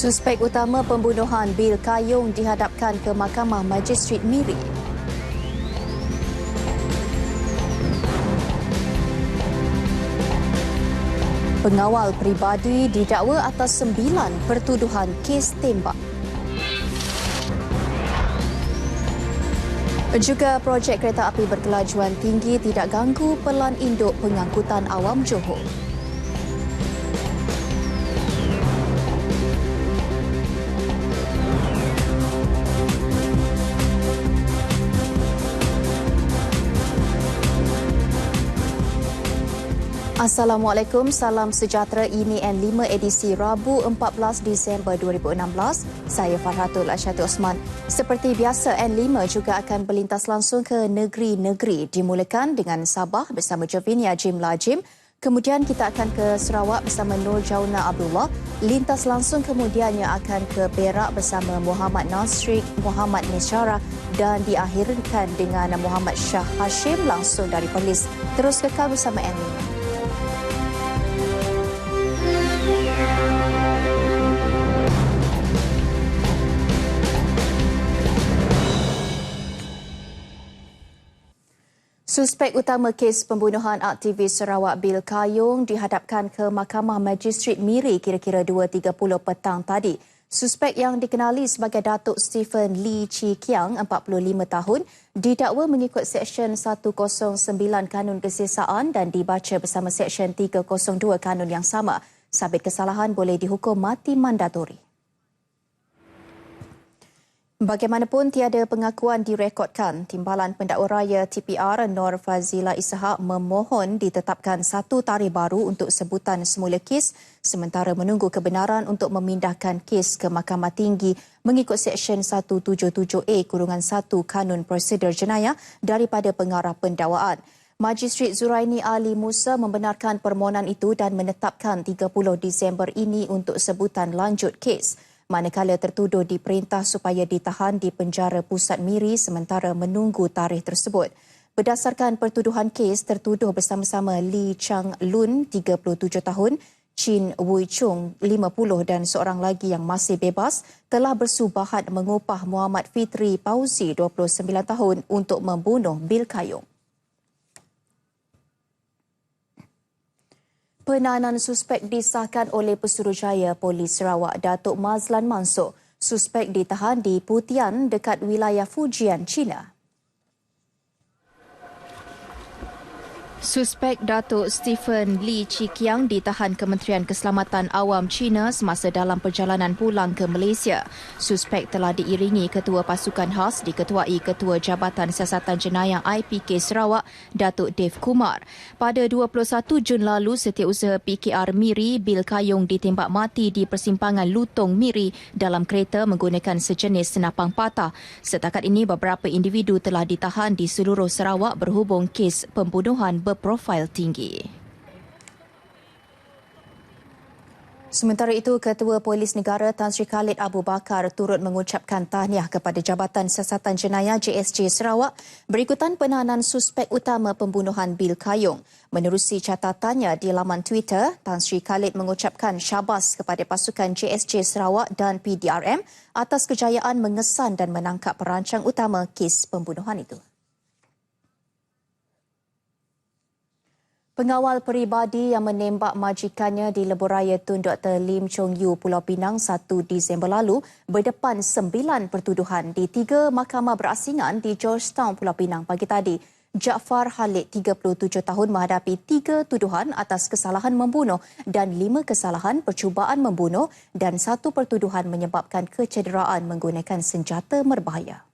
Suspek utama pembunuhan Bil Kayong dihadapkan ke Mahkamah Majistret Miri. Pengawal peribadi didakwa atas 9 pertuduhan kes tembak. Juga projek kereta api berkelajuan tinggi tidak ganggu pelan induk pengangkutan awam Johor. Assalamualaikum, salam sejahtera. Ini N5 edisi Rabu 14 Disember 2016. Saya Farhatul Asyati Osman. Seperti biasa, N5 juga akan berlintas langsung ke negeri-negeri. Dimulakan dengan Sabah bersama Jovinia Jim Lajim. Kemudian kita akan ke Sarawak bersama Nur Jauna Abdullah. Lintas langsung kemudiannya akan ke Perak bersama Muhammad Nasrik, Muhammad Nisyara dan diakhirkan dengan Muhammad Shah Hashim langsung dari Perlis. Terus kekal bersama N5. Suspek utama kes pembunuhan aktivis Sarawak Bil Kayong dihadapkan ke Mahkamah Majistret Miri kira-kira 2.30 petang tadi. Suspek yang dikenali sebagai Datuk Stephen Lee Chi Kiang, 45 tahun, didakwa mengikut Seksyen 109 Kanun Kesesaan dan dibaca bersama Seksyen 302 Kanun yang sama. Sabit kesalahan boleh dihukum mati mandatori. Bagaimanapun, tiada pengakuan direkodkan. Timbalan Pendakwa Raya TPR Nur Fazila Ishak memohon ditetapkan satu tarikh baru untuk sebutan semula kes sementara menunggu kebenaran untuk memindahkan kes ke Mahkamah Tinggi mengikut Seksyen 177A-1 Kanun Prosedur Jenayah daripada pengarah pendakwaan. Majistret Zuraini Ali Musa membenarkan permohonan itu dan menetapkan 30 Disember ini untuk sebutan lanjut kes. Manakala tertuduh diperintah supaya ditahan di penjara pusat Miri sementara menunggu tarikh tersebut. Berdasarkan pertuduhan kes, tertuduh bersama-sama Lee Chang Lun, 37 tahun, Chin Wui Chung, 50 dan seorang lagi yang masih bebas telah bersubahat mengupah Muhammad Fitri Pauzi, 29 tahun untuk membunuh Bil Kayong. Penahanan suspek disahkan oleh Pesuruhjaya Polis Sarawak Datuk Mazlan Mansor. Suspek ditahan di Putian dekat wilayah Fujian, China. Suspek Datuk Stephen Lee Chi Kiang ditahan Kementerian Keselamatan Awam China semasa dalam perjalanan pulang ke Malaysia. Suspek telah diiringi Ketua Pasukan Khas diketuai Ketua Jabatan Siasatan Jenayah IPK Sarawak, Datuk Dev Kumar. Pada 21 Jun lalu, Setiausaha PKR Miri Bil Kayong ditembak mati di persimpangan Lutong Miri dalam kereta menggunakan sejenis senapang patah. Setakat ini, beberapa individu telah ditahan di seluruh Sarawak berhubung kes pembunuhan berprofil tinggi. Sementara itu, Ketua Polis Negara Tan Sri Khalid Abu Bakar turut mengucapkan tahniah kepada Jabatan Siasatan Jenayah JSJ Sarawak berikutan penahanan suspek utama pembunuhan Bil Kayong. Menerusi catatannya di laman Twitter, Tan Sri Khalid mengucapkan syabas kepada pasukan JSJ Sarawak dan PDRM atas kejayaan mengesan dan menangkap perancang utama kes pembunuhan itu. Pengawal peribadi yang menembak majikannya di Lebuhraya Tun Dr. Lim Chong Yu, Pulau Pinang 1 Disember lalu berdepan 9 pertuduhan di 3 mahkamah berasingan di Georgetown, Pulau Pinang pagi tadi. Jaafar Khalid, 37 tahun menghadapi 3 tuduhan atas kesalahan membunuh dan 5 kesalahan percubaan membunuh dan 1 pertuduhan menyebabkan kecederaan menggunakan senjata berbahaya.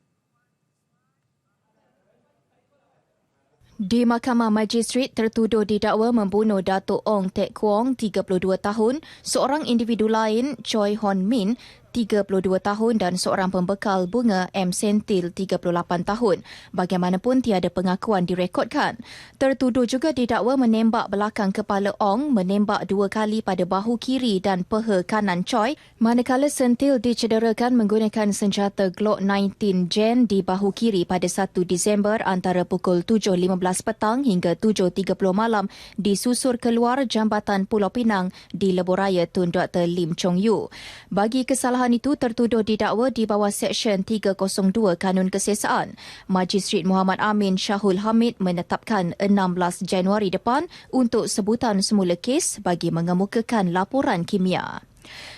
Di Mahkamah Majistret, tertuduh didakwa membunuh Datuk Ong Tek Kuong, 32 tahun, seorang individu lain, Choi Hon Min, 32 tahun dan seorang pembekal bunga M. Sentil 38 tahun. Bagaimanapun tiada pengakuan direkodkan. Tertuduh juga didakwa menembak belakang kepala Ong, menembak 2 kali pada bahu kiri dan peha kanan Choi, manakala Sentil dicederakan menggunakan senjata Glock 19 Gen di bahu kiri pada 1 Disember antara pukul 7.15 petang hingga 7.30 malam disusur keluar Jambatan Pulau Pinang di Lebuhraya Tun Dr. Lim Chong Yu. Bagi kesalahan itu, tertuduh didakwa di bawah Seksyen 302 Kanun Kesesaan. Majistret Muhammad Amin Syahul Hamid menetapkan 16 Januari depan untuk sebutan semula kes bagi mengemukakan laporan kimia.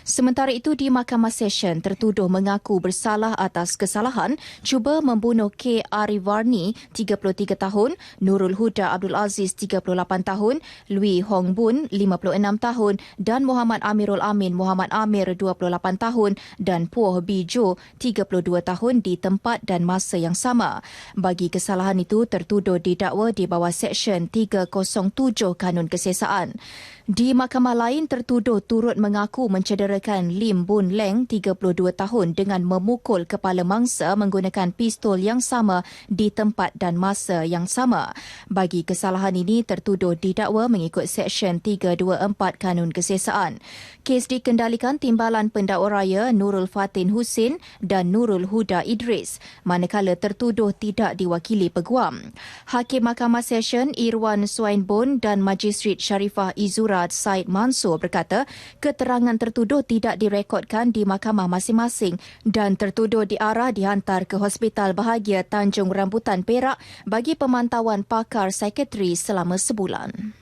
Sementara itu, di Mahkamah Session, tertuduh mengaku bersalah atas kesalahan cuba membunuh K. Arivarni, 33 tahun, Nurul Huda Abdul Aziz, 38 tahun, Lui Hong Bun, 56 tahun dan Muhammad Amirul Amin Muhammad Amir, 28 tahun dan Puoh Bijo, 32 tahun di tempat dan masa yang sama. Bagi kesalahan itu, tertuduh didakwa di bawah Seksyen 307 Kanun Kesesaan. Di mahkamah lain, tertuduh turut mengaku mencederakan Lim Bun Leng, 32 tahun dengan memukul kepala mangsa menggunakan pistol yang sama di tempat dan masa yang sama. Bagi kesalahan ini, tertuduh didakwa mengikut Seksyen 324 Kanun Kesesaan. Kes dikendalikan Timbalan Pendakwa Raya Nurul Fatin Husin dan Nurul Huda Idris, manakala tertuduh tidak diwakili peguam. Hakim Mahkamah Session Irwan Suainbon dan Majistret Sharifah Izura Said Mansur berkata keterangan tertuduh tidak direkodkan di mahkamah masing-masing dan tertuduh diarah dihantar ke Hospital Bahagia Tanjung Rambutan Perak bagi pemantauan pakar psikiatri selama sebulan.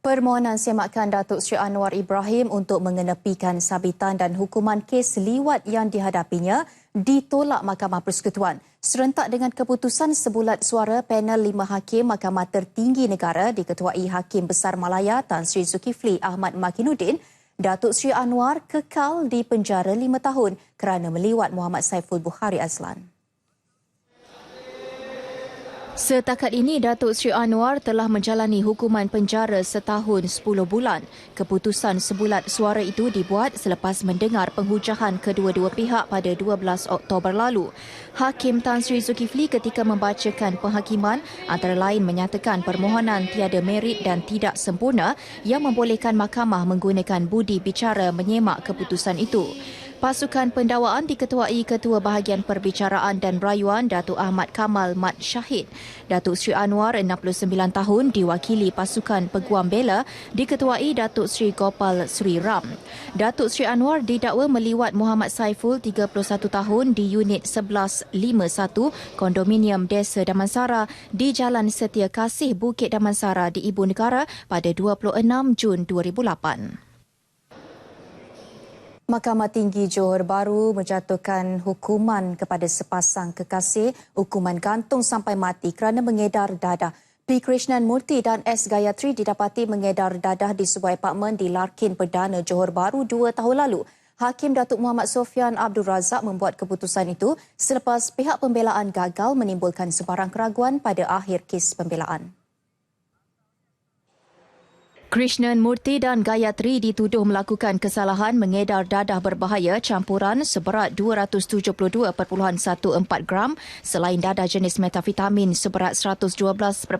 Permohonan semakan Datuk Seri Anwar Ibrahim untuk mengenepikan sabitan dan hukuman kes liwat yang dihadapinya ditolak Mahkamah Persekutuan. Serentak dengan keputusan sebulat suara panel 5 hakim Mahkamah Tertinggi Negara diketuai Hakim Besar Malaya Tan Sri Zulkifli Ahmad Makinuddin, Datuk Seri Anwar kekal di penjara 5 tahun kerana meliwat Muhammad Saiful Bukhari Azlan. Setakat ini, Datuk Seri Anwar telah menjalani hukuman penjara setahun 10 bulan. Keputusan sebulat suara itu dibuat selepas mendengar penghujahan kedua-dua pihak pada 12 Oktober lalu. Hakim Tan Sri Zulkifli ketika membacakan penghakiman antara lain menyatakan permohonan tiada merit dan tidak sempurna yang membolehkan mahkamah menggunakan budi bicara menyemak keputusan itu. Pasukan pendakwaan diketuai Ketua Bahagian Perbicaraan dan Rayuan Datuk Ahmad Kamal Mat Syahid. Datuk Seri Anwar, 69 tahun, diwakili pasukan peguam bela diketuai Datuk Seri Gopal Sri Ram. Datuk Seri Anwar didakwa meliwat Muhammad Saiful, 31 tahun, di unit 1151 Kondominium Desa Damansara di Jalan Setia Kasih, Bukit Damansara di Ibu Negara pada 26 Jun 2008. Mahkamah Tinggi Johor Bahru menjatuhkan hukuman kepada sepasang kekasih, hukuman gantung sampai mati kerana mengedar dadah. P. Krishnan Murthy dan S. Gayatri didapati mengedar dadah di sebuah apartmen di Larkin Perdana Johor Bahru 2 tahun lalu. Hakim Datuk Muhammad Sofian Abdul Razak membuat keputusan itu selepas pihak pembelaan gagal menimbulkan sebarang keraguan pada akhir kes pembelaan. Krishnan Murthy dan Gayatri dituduh melakukan kesalahan mengedar dadah berbahaya campuran seberat 272.14 gram selain dadah jenis metafetamin seberat 112.96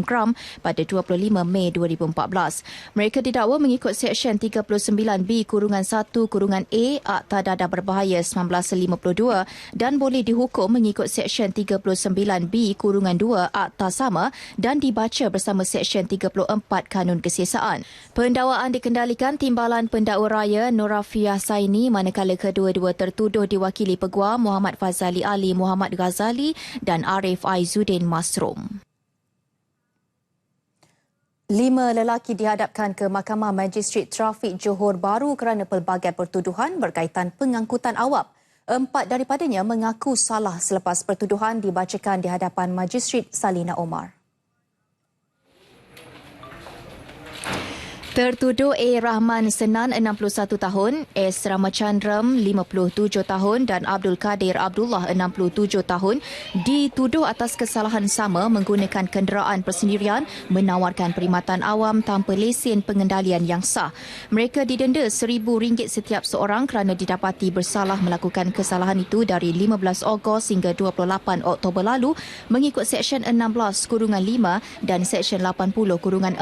gram pada 25 Mei 2014. Mereka didakwa mengikut Seksyen 39B-1-A Akta Dadah Berbahaya 1952 dan boleh dihukum mengikut Seksyen 39B-2 Akta sama dan dibaca bersama Seksyen 34 Kanun Kesesaan. Pendakwaan dikendalikan Timbalan Pendakwa Raya Norafiah Saini manakala kedua-dua tertuduh diwakili peguam Muhammad Fazali Ali Muhammad Ghazali dan Arif Aizuddin Masrum. 5 lelaki dihadapkan ke Mahkamah Magistrate Trafik Johor Bahru kerana pelbagai pertuduhan berkaitan pengangkutan awam. 4 daripadanya mengaku salah selepas pertuduhan dibacakan di hadapan Magistrate Salina Omar. Tertuduh A. Rahman Senan 61 tahun, S. Ramachandram 57 tahun dan Abdul Kadir Abdullah 67 tahun dituduh atas kesalahan sama menggunakan kenderaan persendirian menawarkan perkhidmatan awam tanpa lesen pengendalian yang sah. Mereka didenda RM1,000 setiap seorang kerana didapati bersalah melakukan kesalahan itu dari 15 Ogos hingga 28 Oktober lalu mengikut Seksyen 16-5 dan Seksyen 80-4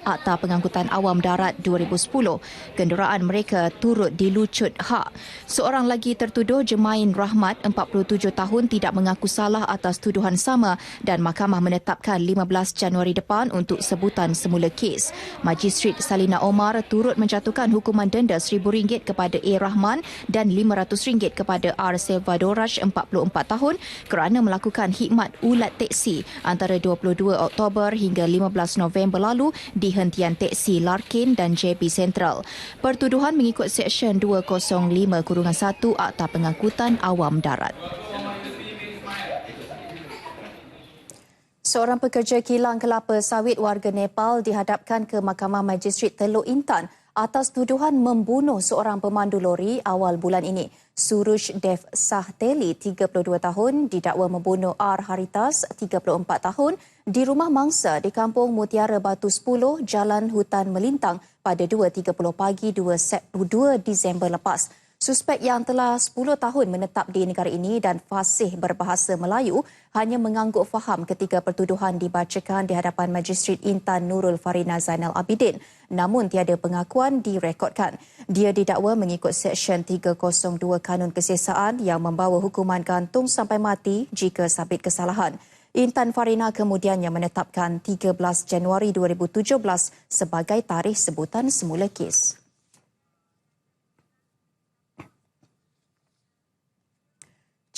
Akta Pengangkutan Awam Darat 2010. Kenderaan mereka turut dilucut hak. Seorang lagi tertuduh Jemain Rahmat 47 tahun tidak mengaku salah atas tuduhan sama dan mahkamah menetapkan 15 Januari depan untuk sebutan semula kes. Majistret Salina Omar turut menjatuhkan hukuman denda RM1,000 kepada A. Rahman dan RM500 kepada R. Salvadoraj 44 tahun kerana melakukan khidmat ulat teksi antara 22 Oktober hingga 15 November lalu di hentian teksi Larkin dan JB Sentral. Pertuduhan mengikut Seksyen 205-1 Akta Pengangkutan Awam Darat. Seorang pekerja kilang kelapa sawit warga Nepal dihadapkan ke Mahkamah Majistret Teluk Intan atas tuduhan membunuh seorang pemandu lori awal bulan ini. Suruj Dev Sahteli, 32 tahun, didakwa membunuh R. Haritas, 34 tahun, di rumah mangsa di Kampung Mutiara Batu 10, Jalan Hutan Melintang pada 2.30 pagi 2 Disember lepas. Suspek yang telah 10 tahun menetap di negara ini dan fasih berbahasa Melayu hanya mengangguk faham ketika pertuduhan dibacakan di hadapan Majistret Intan Nurul Farina Zainal Abidin. Namun tiada pengakuan direkodkan. Dia didakwa mengikut Seksyen 302 Kanun Kesesaan yang membawa hukuman gantung sampai mati jika sabit kesalahan. Intan Farina kemudiannya menetapkan 13 Januari 2017 sebagai tarikh sebutan semula kes.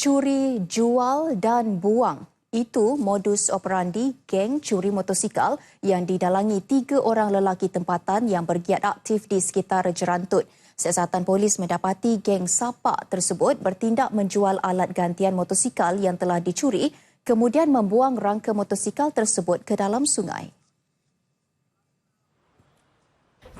Curi, jual dan buang. Itu modus operandi geng curi motosikal yang didalangi 3 orang lelaki tempatan yang bergiat aktif di sekitar Jerantut. Siasatan polis mendapati geng sapak tersebut bertindak menjual alat gantian motosikal yang telah dicuri, kemudian membuang rangka motosikal tersebut ke dalam sungai.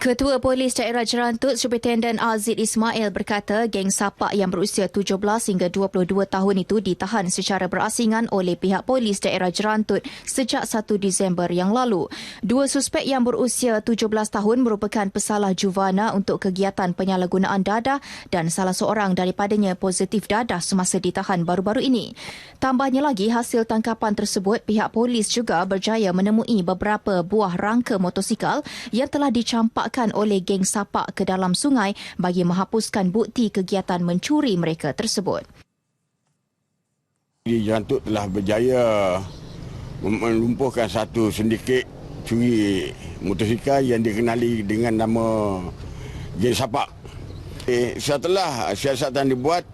Ketua Polis Daerah Jerantut, Superintendent Azid Ismail berkata geng sapak yang berusia 17 hingga 22 tahun itu ditahan secara berasingan oleh pihak Polis Daerah Jerantut sejak 1 Disember yang lalu. 2 suspek yang berusia 17 tahun merupakan pesalah juvana untuk kegiatan penyalahgunaan dadah dan salah seorang daripadanya positif dadah semasa ditahan baru-baru ini. Tambahnya lagi, hasil tangkapan tersebut, pihak polis juga berjaya menemui beberapa buah rangka motosikal yang telah dicampak oleh geng sapak ke dalam sungai bagi menghapuskan bukti kegiatan mencuri mereka tersebut. Jerantut telah berjaya melumpuhkan satu sindiket curi motosikal yang dikenali dengan nama geng sapak. Setelah siasatan dibuat,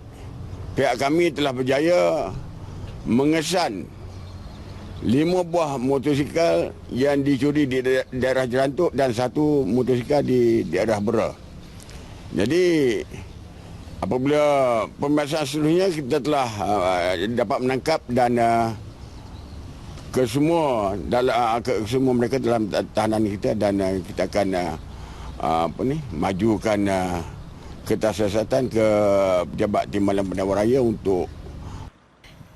pihak kami telah berjaya mengesan 5 buah motosikal yang dicuri di daerah Jerantut dan 1 motosikal di daerah Bera. Jadi apabila pemeriksaan seluruhnya kita telah dapat menangkap dan kesemua mereka dalam tahanan kita dan kita akan majukan kertas siasatan ke Pejabat Timbalan Pendawa Raya untuk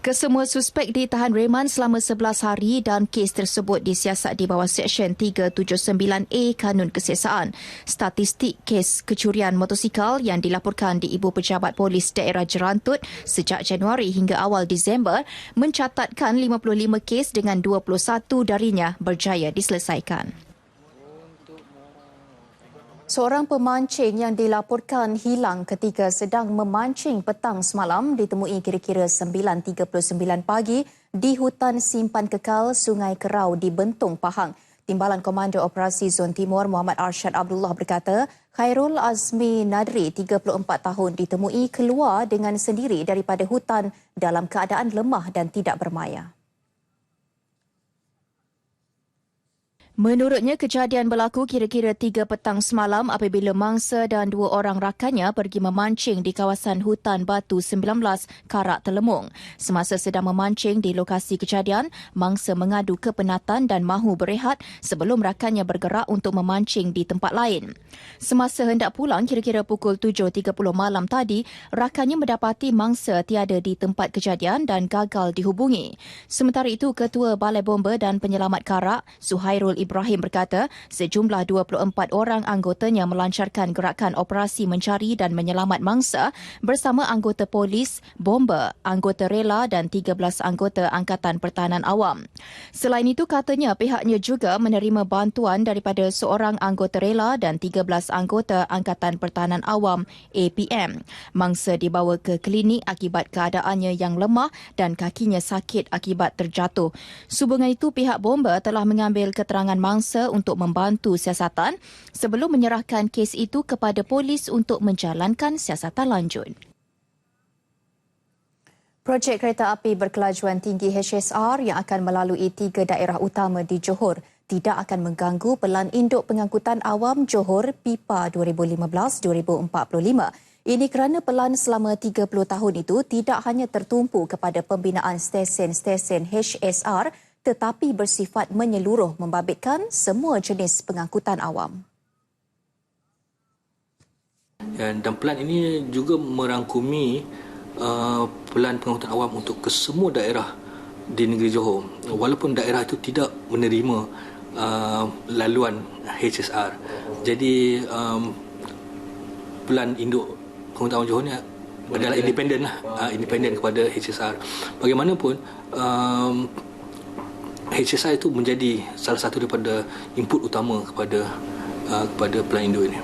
Kesemua suspek ditahan reman selama 11 hari dan kes tersebut disiasat di bawah Seksyen 379A Kanun Kesesaan. Statistik kes kecurian motosikal yang dilaporkan di Ibu Pejabat Polis Daerah Jerantut sejak Januari hingga awal Disember mencatatkan 55 kes dengan 21 darinya berjaya diselesaikan. Seorang pemancing yang dilaporkan hilang ketika sedang memancing petang semalam ditemui kira-kira 9.39 pagi di hutan simpan kekal Sungai Kerau di Bentong, Pahang. Timbalan Komando Operasi Zon Timur Muhammad Arsyad Abdullah berkata, Khairul Azmi Nadri, 34 tahun, ditemui keluar dengan sendiri daripada hutan dalam keadaan lemah dan tidak bermaya. Menurutnya, kejadian berlaku kira-kira 3 petang semalam apabila mangsa dan 2 orang rakannya pergi memancing di kawasan hutan Batu 19, Karak Telemung. Semasa sedang memancing di lokasi kejadian, mangsa mengadu kepenatan dan mahu berehat sebelum rakannya bergerak untuk memancing di tempat lain. Semasa hendak pulang kira-kira pukul 7.30 malam tadi, rakannya mendapati mangsa tiada di tempat kejadian dan gagal dihubungi. Sementara itu, Ketua Balai Bomba dan Penyelamat Karak, Suhairul Ibrahim berkata sejumlah 24 orang anggotanya melancarkan gerakan operasi mencari dan menyelamat mangsa bersama anggota polis, bomba, anggota rela dan 13 anggota Angkatan Pertahanan Awam. Selain itu, katanya pihaknya juga menerima bantuan daripada seorang anggota rela dan 13 anggota Angkatan Pertahanan Awam APM. Mangsa dibawa ke klinik akibat keadaannya yang lemah dan kakinya sakit akibat terjatuh. Sehubungan itu, pihak bomba telah mengambil keterangan mangsa untuk membantu siasatan sebelum menyerahkan kes itu kepada polis untuk menjalankan siasatan lanjut. Projek kereta api berkelajuan tinggi HSR yang akan melalui 3 daerah utama di Johor tidak akan mengganggu Pelan Induk Pengangkutan Awam Johor PIPA 2015-2045. Ini kerana pelan selama 30 tahun itu tidak hanya tertumpu kepada pembinaan stesen-stesen HSR tetapi bersifat menyeluruh membabitkan semua jenis pengangkutan awam. Dan pelan ini juga merangkumi pelan pengangkutan awam untuk ke semua daerah di negeri Johor. Walaupun daerah itu tidak menerima laluan HSR. Jadi pelan induk pengangkutan awam Johor ni adalah independen independen kepada HSR. Bagaimanapun HSR itu menjadi salah satu daripada input utama kepada Pelan Induk ini.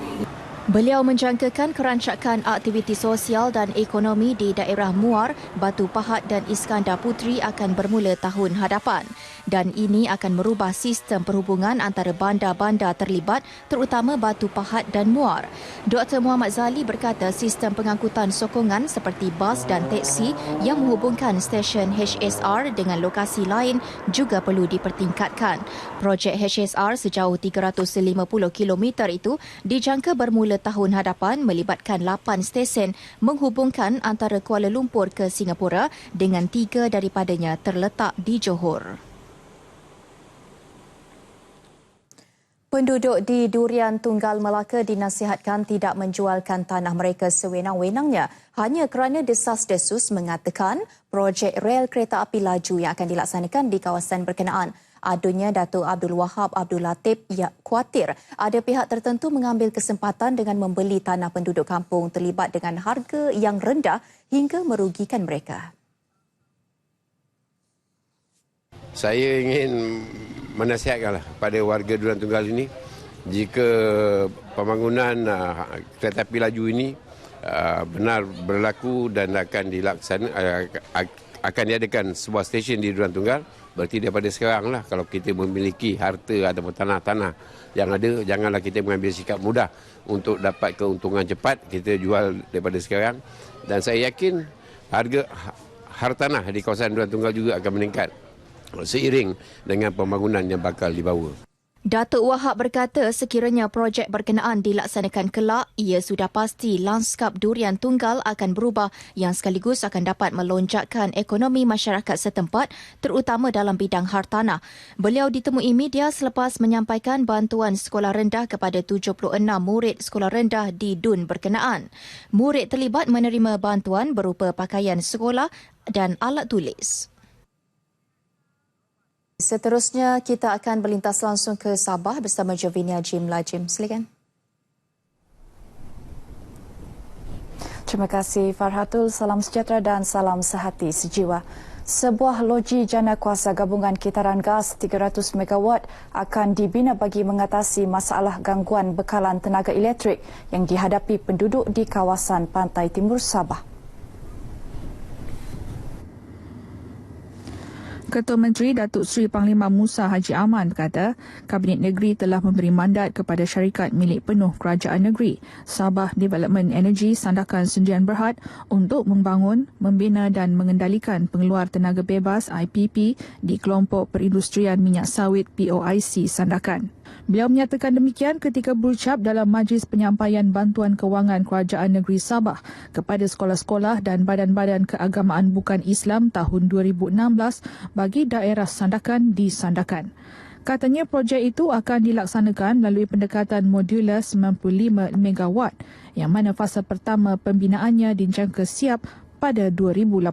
Beliau menjangkakan kerancakan aktiviti sosial dan ekonomi di daerah Muar, Batu Pahat dan Iskandar Puteri akan bermula tahun hadapan. Dan ini akan merubah sistem perhubungan antara bandar-bandar terlibat terutama Batu Pahat dan Muar. Dr. Muhammad Zali berkata sistem pengangkutan sokongan seperti bas dan teksi yang menghubungkan stesen HSR dengan lokasi lain juga perlu dipertingkatkan. Projek HSR sejauh 350 km itu dijangka bermula tahun hadapan melibatkan 8 stesen menghubungkan antara Kuala Lumpur ke Singapura dengan 3 daripadanya terletak di Johor. Penduduk di Durian Tunggal Melaka dinasihatkan tidak menjualkan tanah mereka sewenang-wenangnya hanya kerana desas-desus mengatakan projek rel kereta api laju yang akan dilaksanakan di kawasan berkenaan. Adanya Datuk Abdul Wahab Abdul Latif khawatir ada pihak tertentu mengambil kesempatan dengan membeli tanah penduduk kampung terlibat dengan harga yang rendah hingga merugikan mereka. Saya ingin menasihatkanlah pada warga Durian Tunggal ini, jika pembangunan kereta api laju ini benar berlaku dan akan akan diadakan sebuah stesen di Durian Tunggal, berarti daripada sekaranglah kalau kita memiliki harta ataupun tanah-tanah yang ada, janganlah kita mengambil sikap mudah untuk dapat keuntungan cepat, kita jual daripada sekarang. Dan saya yakin harta tanah di kawasan Durian Tunggal juga akan meningkat seiring dengan pembangunan yang bakal dibawa. Datuk Wahab berkata sekiranya projek berkenaan dilaksanakan kelak, ia sudah pasti lanskap Durian Tunggal akan berubah yang sekaligus akan dapat melonjakkan ekonomi masyarakat setempat terutama dalam bidang hartanah. Beliau ditemui media selepas menyampaikan bantuan sekolah rendah kepada 76 murid sekolah rendah di Dun berkenaan. Murid terlibat menerima bantuan berupa pakaian sekolah dan alat tulis. Seterusnya, kita akan berlintas langsung ke Sabah bersama Jovinia Jim Lajim. Silakan. Terima kasih Farhatul. Salam sejahtera dan salam sehati sejiwa. Sebuah loji jana kuasa gabungan kitaran gas 300 megawatt akan dibina bagi mengatasi masalah gangguan bekalan tenaga elektrik yang dihadapi penduduk di kawasan pantai timur Sabah. Ketua Menteri Datuk Seri Panglima Musa Haji Aman berkata, Kabinet Negeri telah memberi mandat kepada syarikat milik penuh Kerajaan Negeri, Sabah Development Energy Sandakan Sdn Bhd untuk membangun, membina dan mengendalikan pengeluar tenaga bebas IPP di kelompok perindustrian minyak sawit POIC Sandakan. Beliau menyatakan demikian ketika berucap dalam Majlis Penyampaian Bantuan Kewangan Kerajaan Negeri Sabah kepada sekolah-sekolah dan badan-badan keagamaan bukan Islam tahun 2016 bagi daerah Sandakan di Sandakan. Katanya projek itu akan dilaksanakan melalui pendekatan modular 95 megawatt yang mana fasa pertama pembinaannya dijangka siap pada 2018.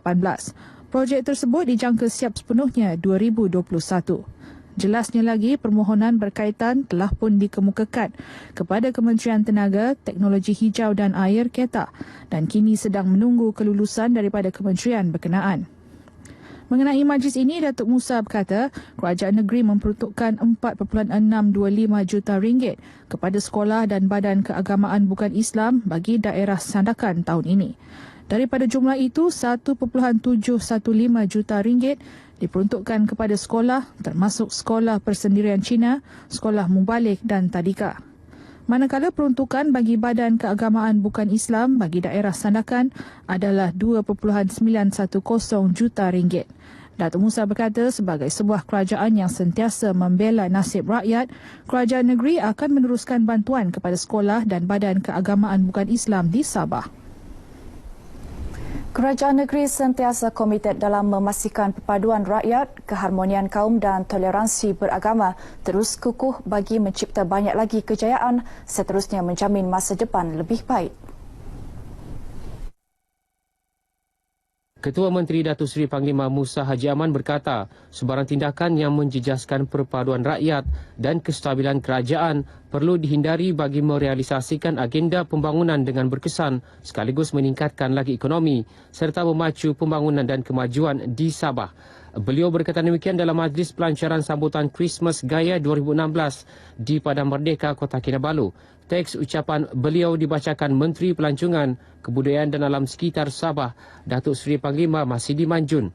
Projek tersebut dijangka siap sepenuhnya 2021. Jelasnya lagi, permohonan berkaitan telah pun dikemukakan kepada Kementerian Tenaga, Teknologi Hijau dan Air KETA dan kini sedang menunggu kelulusan daripada kementerian berkenaan. Mengenai majlis ini, Datuk Musa berkata, Kerajaan Negeri memperuntukkan RM4.625 juta kepada sekolah dan badan keagamaan bukan Islam bagi daerah Sandakan tahun ini. Daripada jumlah itu, RM1.715 juta diperuntukkan kepada sekolah termasuk Sekolah Persendirian Cina, Sekolah Mubalik dan Tadika. Manakala peruntukan bagi badan keagamaan bukan Islam bagi daerah Sandakan adalah RM2.910 juta. Datuk Musa berkata sebagai sebuah kerajaan yang sentiasa membela nasib rakyat, Kerajaan Negeri akan meneruskan bantuan kepada sekolah dan badan keagamaan bukan Islam di Sabah. Kerajaan negeri sentiasa komited dalam memastikan perpaduan rakyat, keharmonian kaum dan toleransi beragama terus kukuh bagi mencipta banyak lagi kejayaan, seterusnya menjamin masa depan lebih baik. Ketua Menteri Datuk Seri Panglima Musa Haji Aman berkata, sebarang tindakan yang menjejaskan perpaduan rakyat dan kestabilan kerajaan perlu dihindari bagi merealisasikan agenda pembangunan dengan berkesan sekaligus meningkatkan lagi ekonomi serta memacu pembangunan dan kemajuan di Sabah. Beliau berkata demikian dalam majlis pelancaran sambutan Christmas Gaya 2016 di Padang Merdeka, Kota Kinabalu. Teks ucapan beliau dibacakan Menteri Pelancongan, Kebudayaan dan Alam Sekitar Sabah, Datuk Seri Panglima Masidi Manjun.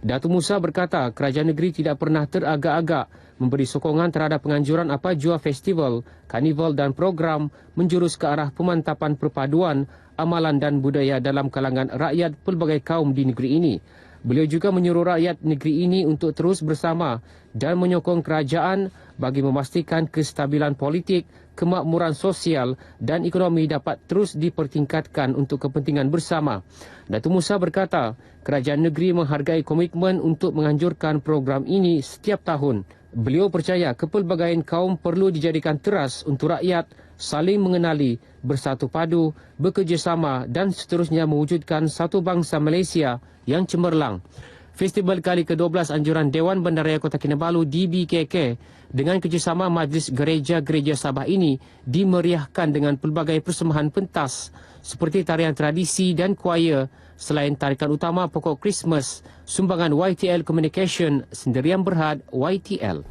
Datuk Musa berkata, kerajaan negeri tidak pernah teragak-agak memberi sokongan terhadap penganjuran apa jua festival, karnival dan program menjurus ke arah pemantapan perpaduan, amalan dan budaya dalam kalangan rakyat pelbagai kaum di negeri ini. Beliau juga menyuruh rakyat negeri ini untuk terus bersama dan menyokong kerajaan bagi memastikan kestabilan politik, kemakmuran sosial dan ekonomi dapat terus dipertingkatkan untuk kepentingan bersama. Datuk Musa berkata, kerajaan negeri menghargai komitmen untuk menganjurkan program ini setiap tahun. Beliau percaya kepelbagaian kaum perlu dijadikan teras untuk rakyat saling mengenali, bersatu padu, bekerjasama dan seterusnya mewujudkan satu bangsa Malaysia yang cemerlang. Festival kali ke-12 anjuran Dewan Bandaraya Kota Kinabalu DBKK dengan kerjasama Majlis Gereja-Gereja Sabah ini dimeriahkan dengan pelbagai persembahan pentas seperti tarian tradisi dan choir selain tarikan utama pokok Christmas, sumbangan YTL Communication, Sdn Bhd YTL.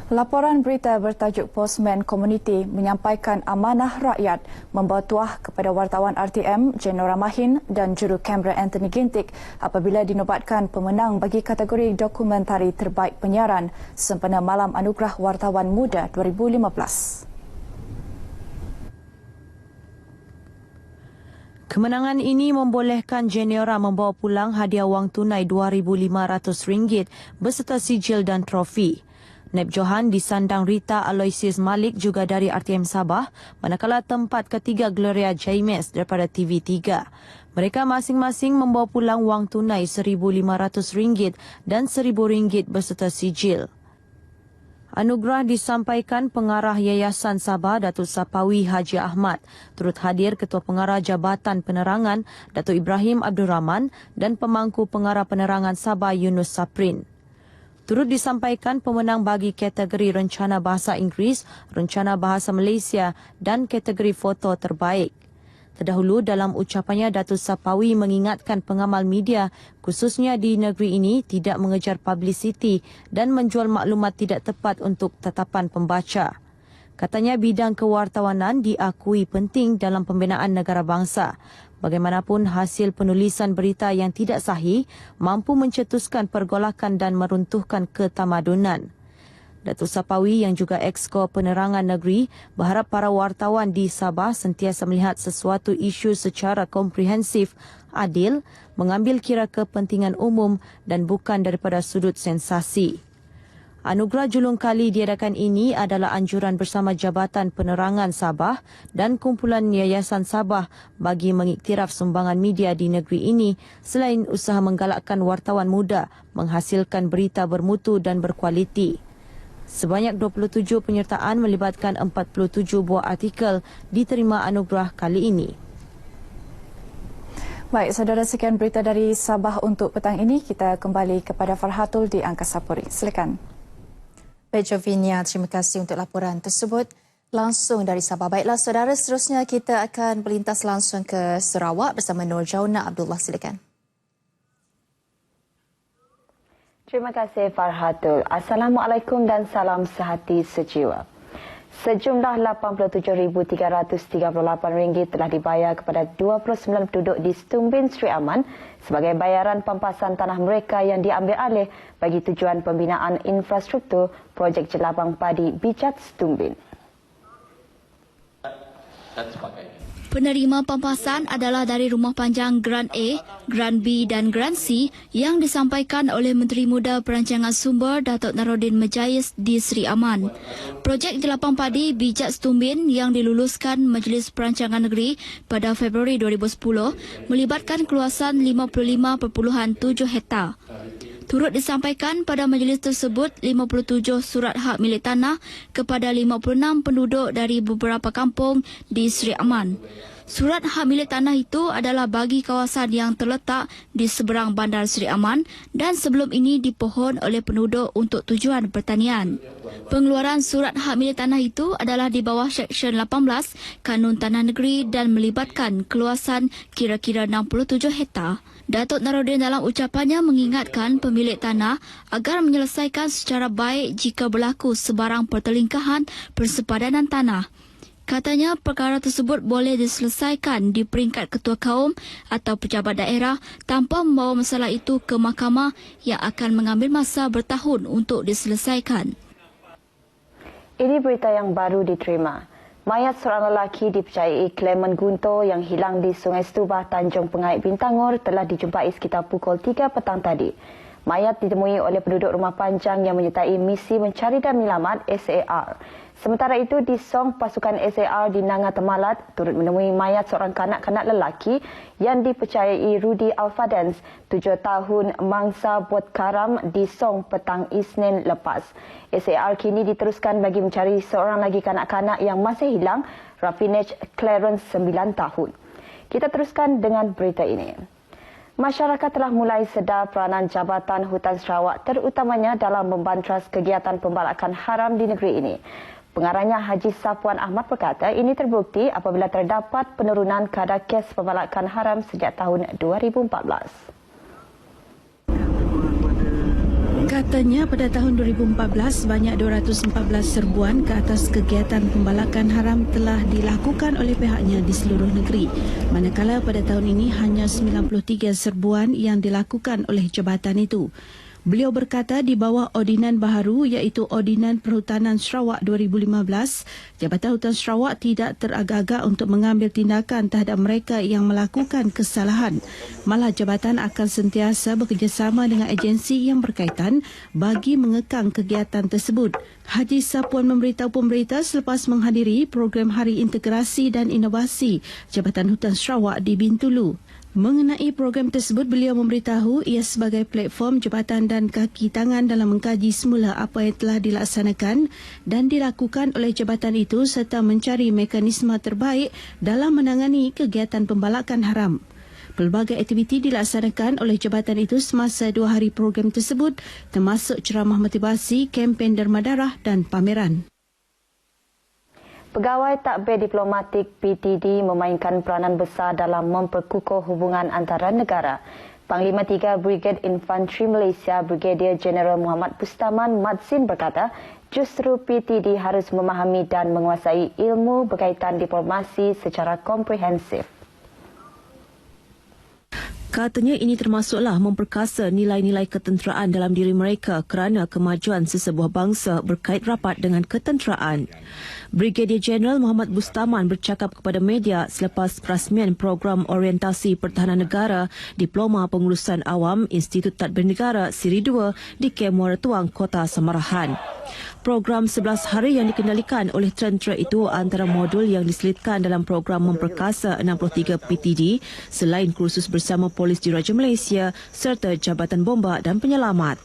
Laporan berita bertajuk Postman Komuniti menyampaikan amanah rakyat membawa tuah kepada wartawan RTM Jenora Mahin dan juru kamera Anthony Gintik apabila dinobatkan pemenang bagi kategori dokumentari terbaik penyiaran sempena Malam Anugerah Wartawan Muda 2015. Kemenangan ini membolehkan Jenora membawa pulang hadiah wang tunai RM2,500 beserta sijil dan trofi. Naib Johan disandang Rita Aloysius Malik juga dari RTM Sabah, manakala tempat ketiga Gloria Jaimes daripada TV3. Mereka masing-masing membawa pulang wang tunai RM1,500 dan RM1,000 beserta sijil. Anugerah disampaikan Pengarah Yayasan Sabah Datuk Sapawi Haji Ahmad, turut hadir Ketua Pengarah Jabatan Penerangan Datuk Ibrahim Abdul Rahman dan Pemangku Pengarah Penerangan Sabah Yunus Saprin. Turut disampaikan pemenang bagi kategori Rencana Bahasa Inggeris, Rencana Bahasa Malaysia dan kategori foto terbaik. Terdahulu dalam ucapannya, Datuk Sapawi mengingatkan pengamal media khususnya di negeri ini tidak mengejar publicity dan menjual maklumat tidak tepat untuk tatapan pembaca. Katanya bidang kewartawanan diakui penting dalam pembinaan negara bangsa. Bagaimanapun, hasil penulisan berita yang tidak sahih mampu mencetuskan pergolakan dan meruntuhkan ketamadunan. Datuk Sapawi yang juga Exco Penerangan Negeri berharap para wartawan di Sabah sentiasa melihat sesuatu isu secara komprehensif, adil, mengambil kira kepentingan umum dan bukan daripada sudut sensasi. Anugerah Julung Kali diadakan ini adalah anjuran bersama Jabatan Penerangan Sabah dan Kumpulan Yayasan Sabah bagi mengiktiraf sumbangan media di negeri ini selain usaha menggalakkan wartawan muda menghasilkan berita bermutu dan berkualiti. Sebanyak 27 penyertaan melibatkan 47 buah artikel diterima anugerah kali ini. Baik, saudara, sekian berita dari Sabah untuk petang ini. Kita kembali kepada Farhatul di Angkasa Puri. Silakan. Baik, Jovinia, terima kasih untuk laporan tersebut langsung dari Sabah. Baiklah, saudara, seterusnya kita akan berlintas langsung ke Sarawak bersama Nur Jauna Abdullah. Silakan. Terima kasih, Farhatul. Assalamualaikum dan salam sehati sejiwa. Sejumlah RM87,338 telah dibayar kepada 29 penduduk di Stumbin Sri Aman sebagai bayaran pampasan tanah mereka yang diambil alih bagi tujuan pembinaan infrastruktur projek jelabang padi Bijat Stumbin. Penerima pampasan adalah dari Rumah Panjang Grant A, Grant B dan Grant C yang disampaikan oleh Menteri Muda Perancangan Sumber Datuk Narodin Majayis di Sri Aman. Projek jelapang padi Bijat Stumbin yang diluluskan Majlis Perancangan Negeri pada Februari 2010 melibatkan keluasan 55.7 hektar. Turut disampaikan pada majlis tersebut 57 surat hak milik tanah kepada 56 penduduk dari beberapa kampung di Sri Aman. Surat hak milik tanah itu adalah bagi kawasan yang terletak di seberang bandar Sri Aman dan sebelum ini dipohon oleh penduduk untuk tujuan pertanian. Pengeluaran surat hak milik tanah itu adalah di bawah Seksyen 18 Kanun Tanah Negeri dan melibatkan keluasan kira-kira 67 hektar. Datuk Narodin dalam ucapannya mengingatkan pemilik tanah agar menyelesaikan secara baik jika berlaku sebarang pertelingkahan persepadanan tanah. Katanya perkara tersebut boleh diselesaikan di peringkat ketua kaum atau pejabat daerah tanpa membawa masalah itu ke mahkamah yang akan mengambil masa bertahun untuk diselesaikan. Ini berita yang baru diterima. Mayat seorang lelaki dipercayai Clement Guntur yang hilang di Sungai Setubah, Tanjung Pengait, Bintangor telah dijumpai sekitar pukul 3 petang tadi. Mayat ditemui oleh penduduk Rumah Panjang yang menyertai misi mencari dan menyelamat SAR. Sementara itu, di Song, pasukan SAR di Nanga Temalat turut menemui mayat seorang kanak-kanak lelaki yang dipercayai Rudy Alfadens, 7 tahun, mangsa Bot Karam di Song petang Isnin lepas. SAR kini diteruskan bagi mencari seorang lagi kanak-kanak yang masih hilang, Rafinej Clarence, 9 tahun. Kita teruskan dengan berita ini. Masyarakat telah mulai sedar peranan Jabatan Hutan Sarawak terutamanya dalam membantras kegiatan pembalakan haram di negeri ini. Pengarahnya Haji Safwan Ahmad berkata ini terbukti apabila terdapat penurunan kadar kes pembalakan haram sejak tahun 2014. Katanya pada tahun 2014 banyak 214 serbuan ke atas kegiatan pembalakan haram telah dilakukan oleh pihaknya di seluruh negeri. Manakala pada tahun ini hanya 93 serbuan yang dilakukan oleh jabatan itu. Beliau berkata di bawah ordinan baharu iaitu Ordinan Perhutanan Sarawak 2015, Jabatan Hutan Sarawak tidak teragak-agak untuk mengambil tindakan terhadap mereka yang melakukan kesalahan. Malah jabatan akan sentiasa bekerjasama dengan agensi yang berkaitan bagi mengekang kegiatan tersebut. Haji Sapuan memberitahu pemberita selepas menghadiri program Hari Integrasi dan Inovasi Jabatan Hutan Sarawak di Bintulu. Mengenai program tersebut, beliau memberitahu ia sebagai platform jabatan dan kaki tangan dalam mengkaji semula apa yang telah dilaksanakan dan dilakukan oleh jabatan itu serta mencari mekanisme terbaik dalam menangani kegiatan pembalakan haram. Pelbagai aktiviti dilaksanakan oleh jabatan itu semasa 2 hari program tersebut termasuk ceramah motivasi, kempen derma darah dan pameran. Pegawai Takbir Diplomatik PTD memainkan peranan besar dalam memperkukuh hubungan antara negara. Panglima 3 Brigade Infanteri Malaysia Brigadier Jeneral Muhammad Bustaman Madzin berkata, justru PTD harus memahami dan menguasai ilmu berkaitan diplomasi secara komprehensif. Katanya ini termasuklah memperkasa nilai-nilai ketenteraan dalam diri mereka kerana kemajuan sesebuah bangsa berkait rapat dengan ketenteraan. Brigadier Jeneral Muhammad Bustaman bercakap kepada media selepas perasmian program orientasi pertahanan negara Diploma Pengurusan Awam Institut Tadbir Negara Siri 2 di Kem Muara Tuang, Kota Samarahan. Program 11 hari yang dikendalikan oleh tentera itu antara modul yang diselitkan dalam program memperkasa 63 PTD selain kursus bersama Polis Diraja Malaysia serta Jabatan Bomba dan Penyelamat.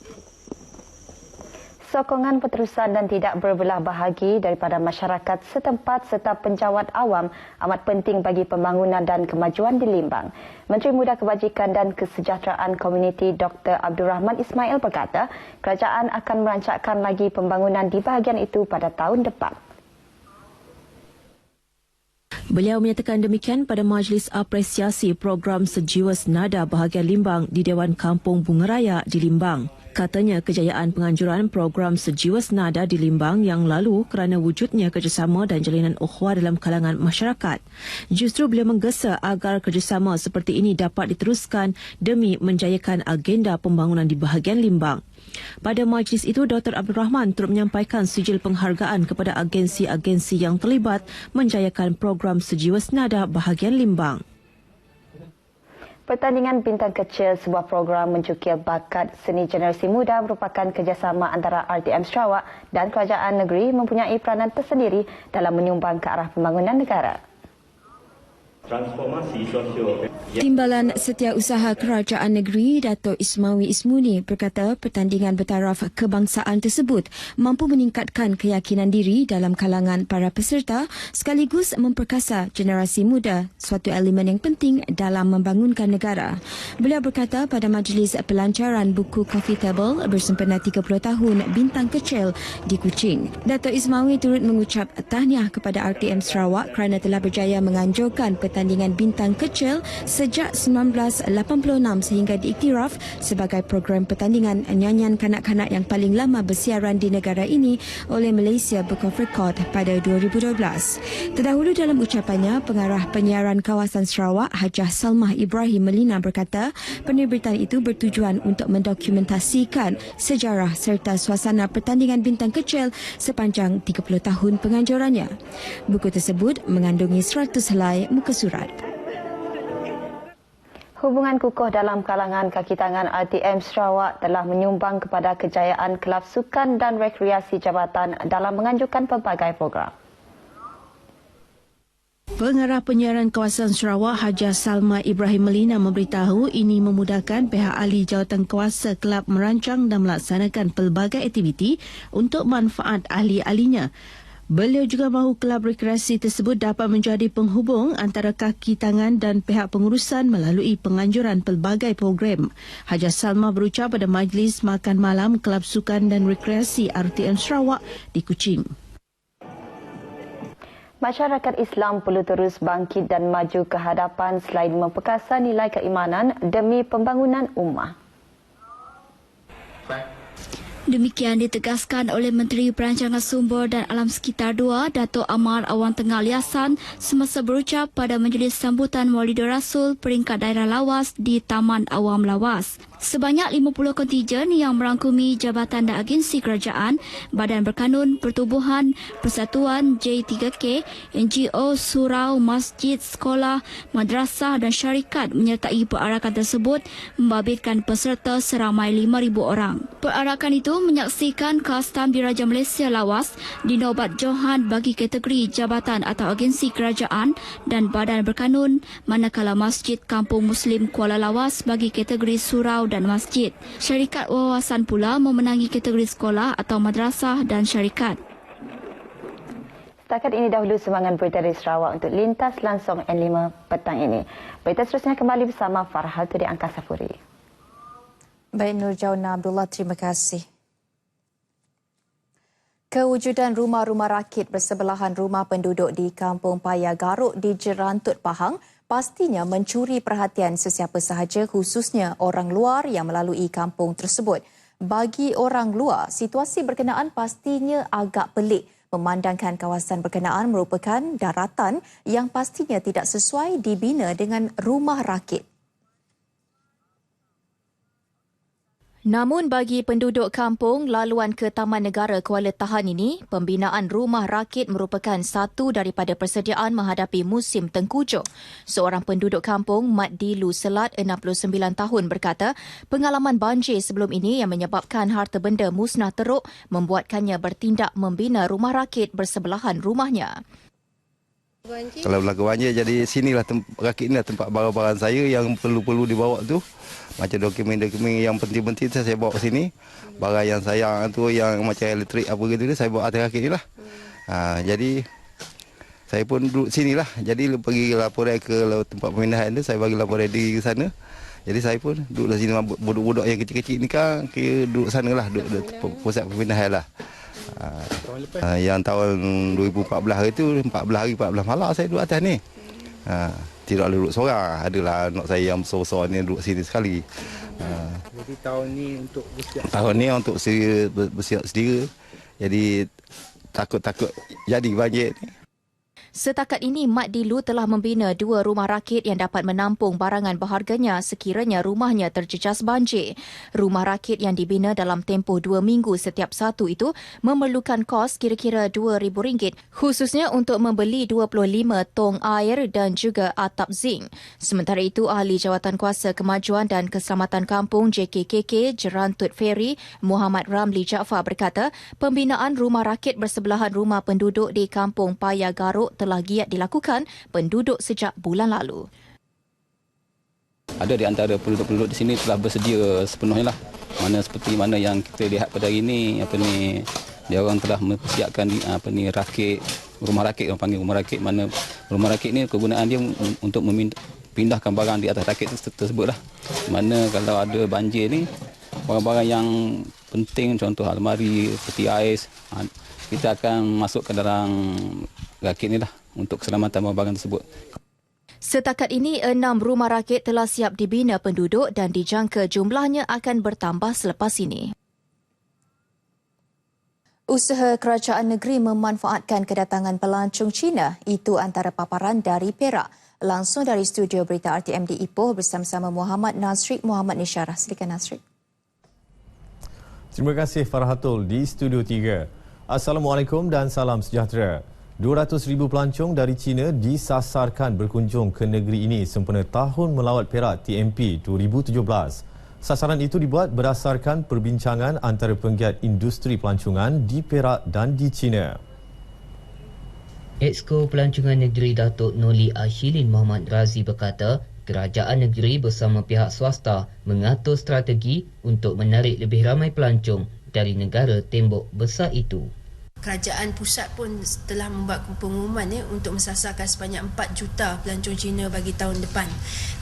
Sokongan berterusan dan tidak berbelah bahagi daripada masyarakat setempat serta penjawat awam amat penting bagi pembangunan dan kemajuan di Limbang. Menteri Muda Kebajikan dan Kesejahteraan Komuniti Dr. Abdul Rahman Ismail berkata, kerajaan akan merancangkan lagi pembangunan di bahagian itu pada tahun depan. Beliau menyatakan demikian pada Majlis Apresiasi Program Sejiwa Senada bahagian Limbang di Dewan Kampung Bunga Raya di Limbang. Katanya kejayaan penganjuran program Sejiwa Senada di Limbang yang lalu kerana wujudnya kerjasama dan jalinan ukhuwah dalam kalangan masyarakat. Justru beliau menggesa agar kerjasama seperti ini dapat diteruskan demi menjayakan agenda pembangunan di bahagian Limbang. Pada majlis itu, Dr. Abdul Rahman turut menyampaikan sijil penghargaan kepada agensi-agensi yang terlibat menjayakan program Sejiwa Senada bahagian Limbang. Pertandingan Bintang Kecil, sebuah program mencukir bakat seni generasi muda merupakan kerjasama antara RTM Sarawak dan kerajaan negeri mempunyai peranan tersendiri dalam menyumbang ke arah pembangunan negara. Transformasi sosio. Timbalan Setiausaha Kerajaan Negeri Dato' Ismawi Ismuni berkata pertandingan bertaraf kebangsaan tersebut mampu meningkatkan keyakinan diri dalam kalangan para peserta sekaligus memperkasa generasi muda, suatu elemen yang penting dalam membangunkan negara. Beliau berkata pada majlis pelancaran buku Coffee Table bersempena 30 tahun Bintang Kecil di Kuching. Dato' Ismawi turut mengucap tahniah kepada RTM Sarawak kerana telah berjaya menganjurkan pertandingan Bintang Kecil sejak 1986 sehingga diiktiraf sebagai program pertandingan nyanyian kanak-kanak yang paling lama bersiaran di negara ini oleh Malaysia Book of Record pada 2012. Terdahulu dalam ucapannya, Pengarah Penyiaran Kawasan Sarawak Hajah Salmah Ibrahim Melina berkata penerbitan itu bertujuan untuk mendokumentasikan sejarah serta suasana pertandingan Bintang Kecil sepanjang 30 tahun penganjurannya. Buku tersebut mengandungi 100 helai muka surat. Hubungan kukuh dalam kalangan kaki tangan RTM Sarawak telah menyumbang kepada kejayaan Kelab Sukan dan Rekreasi Jabatan dalam menganjurkan pelbagai program. Pengarah Penyiaran Kawasan Sarawak Hajah Salma Ibrahim Melina memberitahu ini memudahkan pihak ahli jawatan kuasa kelab merancang dan melaksanakan pelbagai aktiviti untuk manfaat ahli-ahlinya. Beliau juga mahu kelab rekreasi tersebut dapat menjadi penghubung antara kaki tangan dan pihak pengurusan melalui penganjuran pelbagai program. Hajah Salma berucap pada majlis makan malam Kelab Sukan dan Rekreasi RTM Sarawak di Kuching. Masyarakat Islam perlu terus bangkit dan maju ke hadapan selain memperkasa nilai keimanan demi pembangunan ummah. Demikian ditegaskan oleh Menteri Perancangan Sumber dan Alam Sekitar 2, Dato' Amar Awang Tengah Liasan semasa berucap pada majlis sambutan Maulidur Rasul peringkat daerah lawas di Taman Awam Lawas. Sebanyak 50 kontijen yang merangkumi jabatan dan agensi kerajaan, Badan Berkanun, Pertubuhan, Persatuan J3K, NGO, surau, masjid, sekolah, madrasah dan syarikat menyertai perarakan tersebut membabitkan peserta seramai 5,000 orang. Perarakan itu menyaksikan Kastam Diraja Malaysia Lawas dinobat Johan bagi kategori jabatan atau agensi kerajaan dan Badan Berkanun, manakala Masjid Kampung Muslim Kuala Lawas bagi kategori surau dan masjid. Syarikat wawasan pula memenangi kategori sekolah atau madrasah dan syarikat. Setakat ini dahulu sumbangan berita dari Sarawak untuk Lintas Langsung N5 petang ini. Berita seterusnya kembali bersama Farhal di Angkasa Puri. Baik, Nur Jauna Abdullah, terima kasih. Kewujudan rumah-rumah rakit bersebelahan rumah penduduk di Kampung Paya Garuk di Jerantut Pahang pastinya mencuri perhatian sesiapa sahaja, khususnya orang luar yang melalui kampung tersebut. Bagi orang luar, situasi berkenaan pastinya agak pelik memandangkan kawasan berkenaan merupakan daratan yang pastinya tidak sesuai dibina dengan rumah rakit. Namun bagi penduduk kampung laluan ke Taman Negara Kuala Tahan ini, pembinaan rumah rakit merupakan satu daripada persediaan menghadapi musim tengkujuh. Seorang penduduk kampung, Mat Dilu Selat, 69 tahun berkata, pengalaman banjir sebelum ini yang menyebabkan harta benda musnah teruk membuatkannya bertindak membina rumah rakit bersebelahan rumahnya. Kalau berlaku banjir, jadi sinilah rakit inilah tempat barang-barang saya yang perlu dibawa tu. Macam dokumen-dokumen yang penting-penting saya bawa sini. Barang yang sayang tu yang macam elektrik apa gitu ni saya bawa atas rakit ni lah. Jadi saya pun duduk sini lah. Jadi pergi laporan ke tempat pemindahan tu, saya bagi laporan diri ke sana. Jadi saya pun duduk di sini. Budak-budak yang kecil-kecil ni kan duduk sana lah, duduk pusat pemindahan lah. Yang tahun 2014 itu 14 hari 14 malam saya duduk atas ni. Tidak duduk seorang, adalah anak saya yang besar-besar ni duduk sini sekali. Jadi tahun ni untuk bersiap? Tahun ni untuk bersiap sedia. Jadi takut-takut jadi banjir ni. Setakat ini, Mat Dilu telah membina 2 rumah rakit yang dapat menampung barangan berharganya sekiranya rumahnya terjejas banjir. Rumah rakit yang dibina dalam tempoh 2 minggu setiap satu itu memerlukan kos kira-kira RM2,000 khususnya untuk membeli 25 tong air dan juga atap zinc. Sementara itu, Ahli Jawatan Kuasa Kemajuan dan Keselamatan Kampung JKKK Jerantut Ferry Muhammad Ramli Jaafar berkata, pembinaan rumah rakit bersebelahan rumah penduduk di Kampung Paya Garuk telah giat dilakukan penduduk sejak bulan lalu. Ada di antara penduduk-penduduk di sini telah bersedia sepenuhnya lah. Seperti mana yang kita lihat pada hari ini, dia orang telah mempersiapkan rakit, rumah rakit, orang panggil rumah rakit. Mana rumah rakit ni kegunaan dia untuk memindahkan barang di atas rakit tersebut lah. Mana kalau ada banjir ni, barang-barang yang penting contoh almari, peti ais, kita akan masuk ke dalam rakit ni lah untuk keselamatan barang tersebut. Setakat ini, 6 rumah rakit telah siap dibina penduduk dan dijangka jumlahnya akan bertambah selepas ini. Usaha kerajaan negeri memanfaatkan kedatangan pelancong Cina, itu antara paparan dari Perak. Langsung dari studio berita RTM di Ipoh bersama-sama Muhammad Nazrik Muhammad Nisyarah. Silakan Nazrik. Terima kasih Farhatul di Studio 3. Assalamualaikum dan salam sejahtera. 200,000 pelancong dari China disasarkan berkunjung ke negeri ini sempena Tahun Melawat Perak TMP 2017. Sasaran itu dibuat berdasarkan perbincangan antara penggiat industri pelancongan di Perak dan di China. Exco Pelancongan Negeri Datuk Noli Ashilin Muhammad Razi berkata, kerajaan negeri bersama pihak swasta mengatur strategi untuk menarik lebih ramai pelancong dari negara tembok besar itu. Kerajaan pusat pun telah membuat pengumuman untuk mensasarkan sebanyak 4 juta pelancong Cina bagi tahun depan.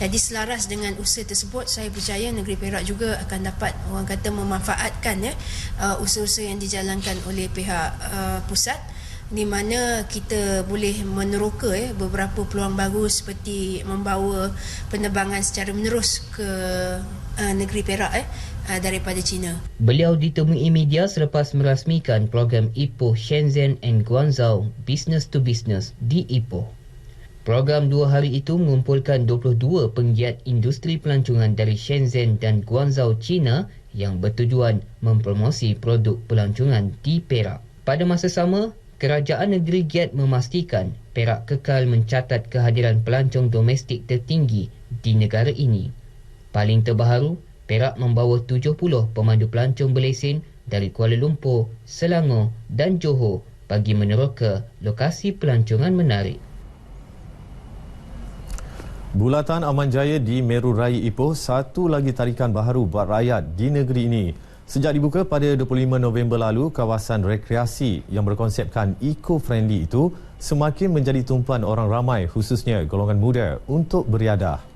Jadi selaras dengan usaha tersebut, saya percaya negeri Perak juga akan dapat orang kata memanfaatkan usaha-usaha yang dijalankan oleh pihak pusat, di mana kita boleh meneroka beberapa peluang baru seperti membawa penerbangan secara menerus ke negeri Perak daripada China. Beliau ditemui media selepas merasmikan program Ipoh Shenzhen and Guangzhou Business to Business di Ipoh. Program 2 hari itu mengumpulkan 22 penggiat industri pelancongan dari Shenzhen dan Guangzhou, China yang bertujuan mempromosi produk pelancongan di Perak. Pada masa sama, kerajaan negeri giat memastikan Perak kekal mencatat kehadiran pelancong domestik tertinggi di negara ini. Paling terbaru, Perak membawa 70 pemandu pelancong berlesen dari Kuala Lumpur, Selangor dan Johor bagi meneroka lokasi pelancongan menarik. Bulatan Aman Jaya di Meru Raya Ipoh, satu lagi tarikan baharu buat rakyat di negeri ini. Sejak dibuka pada 25 November lalu, kawasan rekreasi yang berkonsepkan eco-friendly itu semakin menjadi tumpuan orang ramai, khususnya golongan muda, untuk beriadah.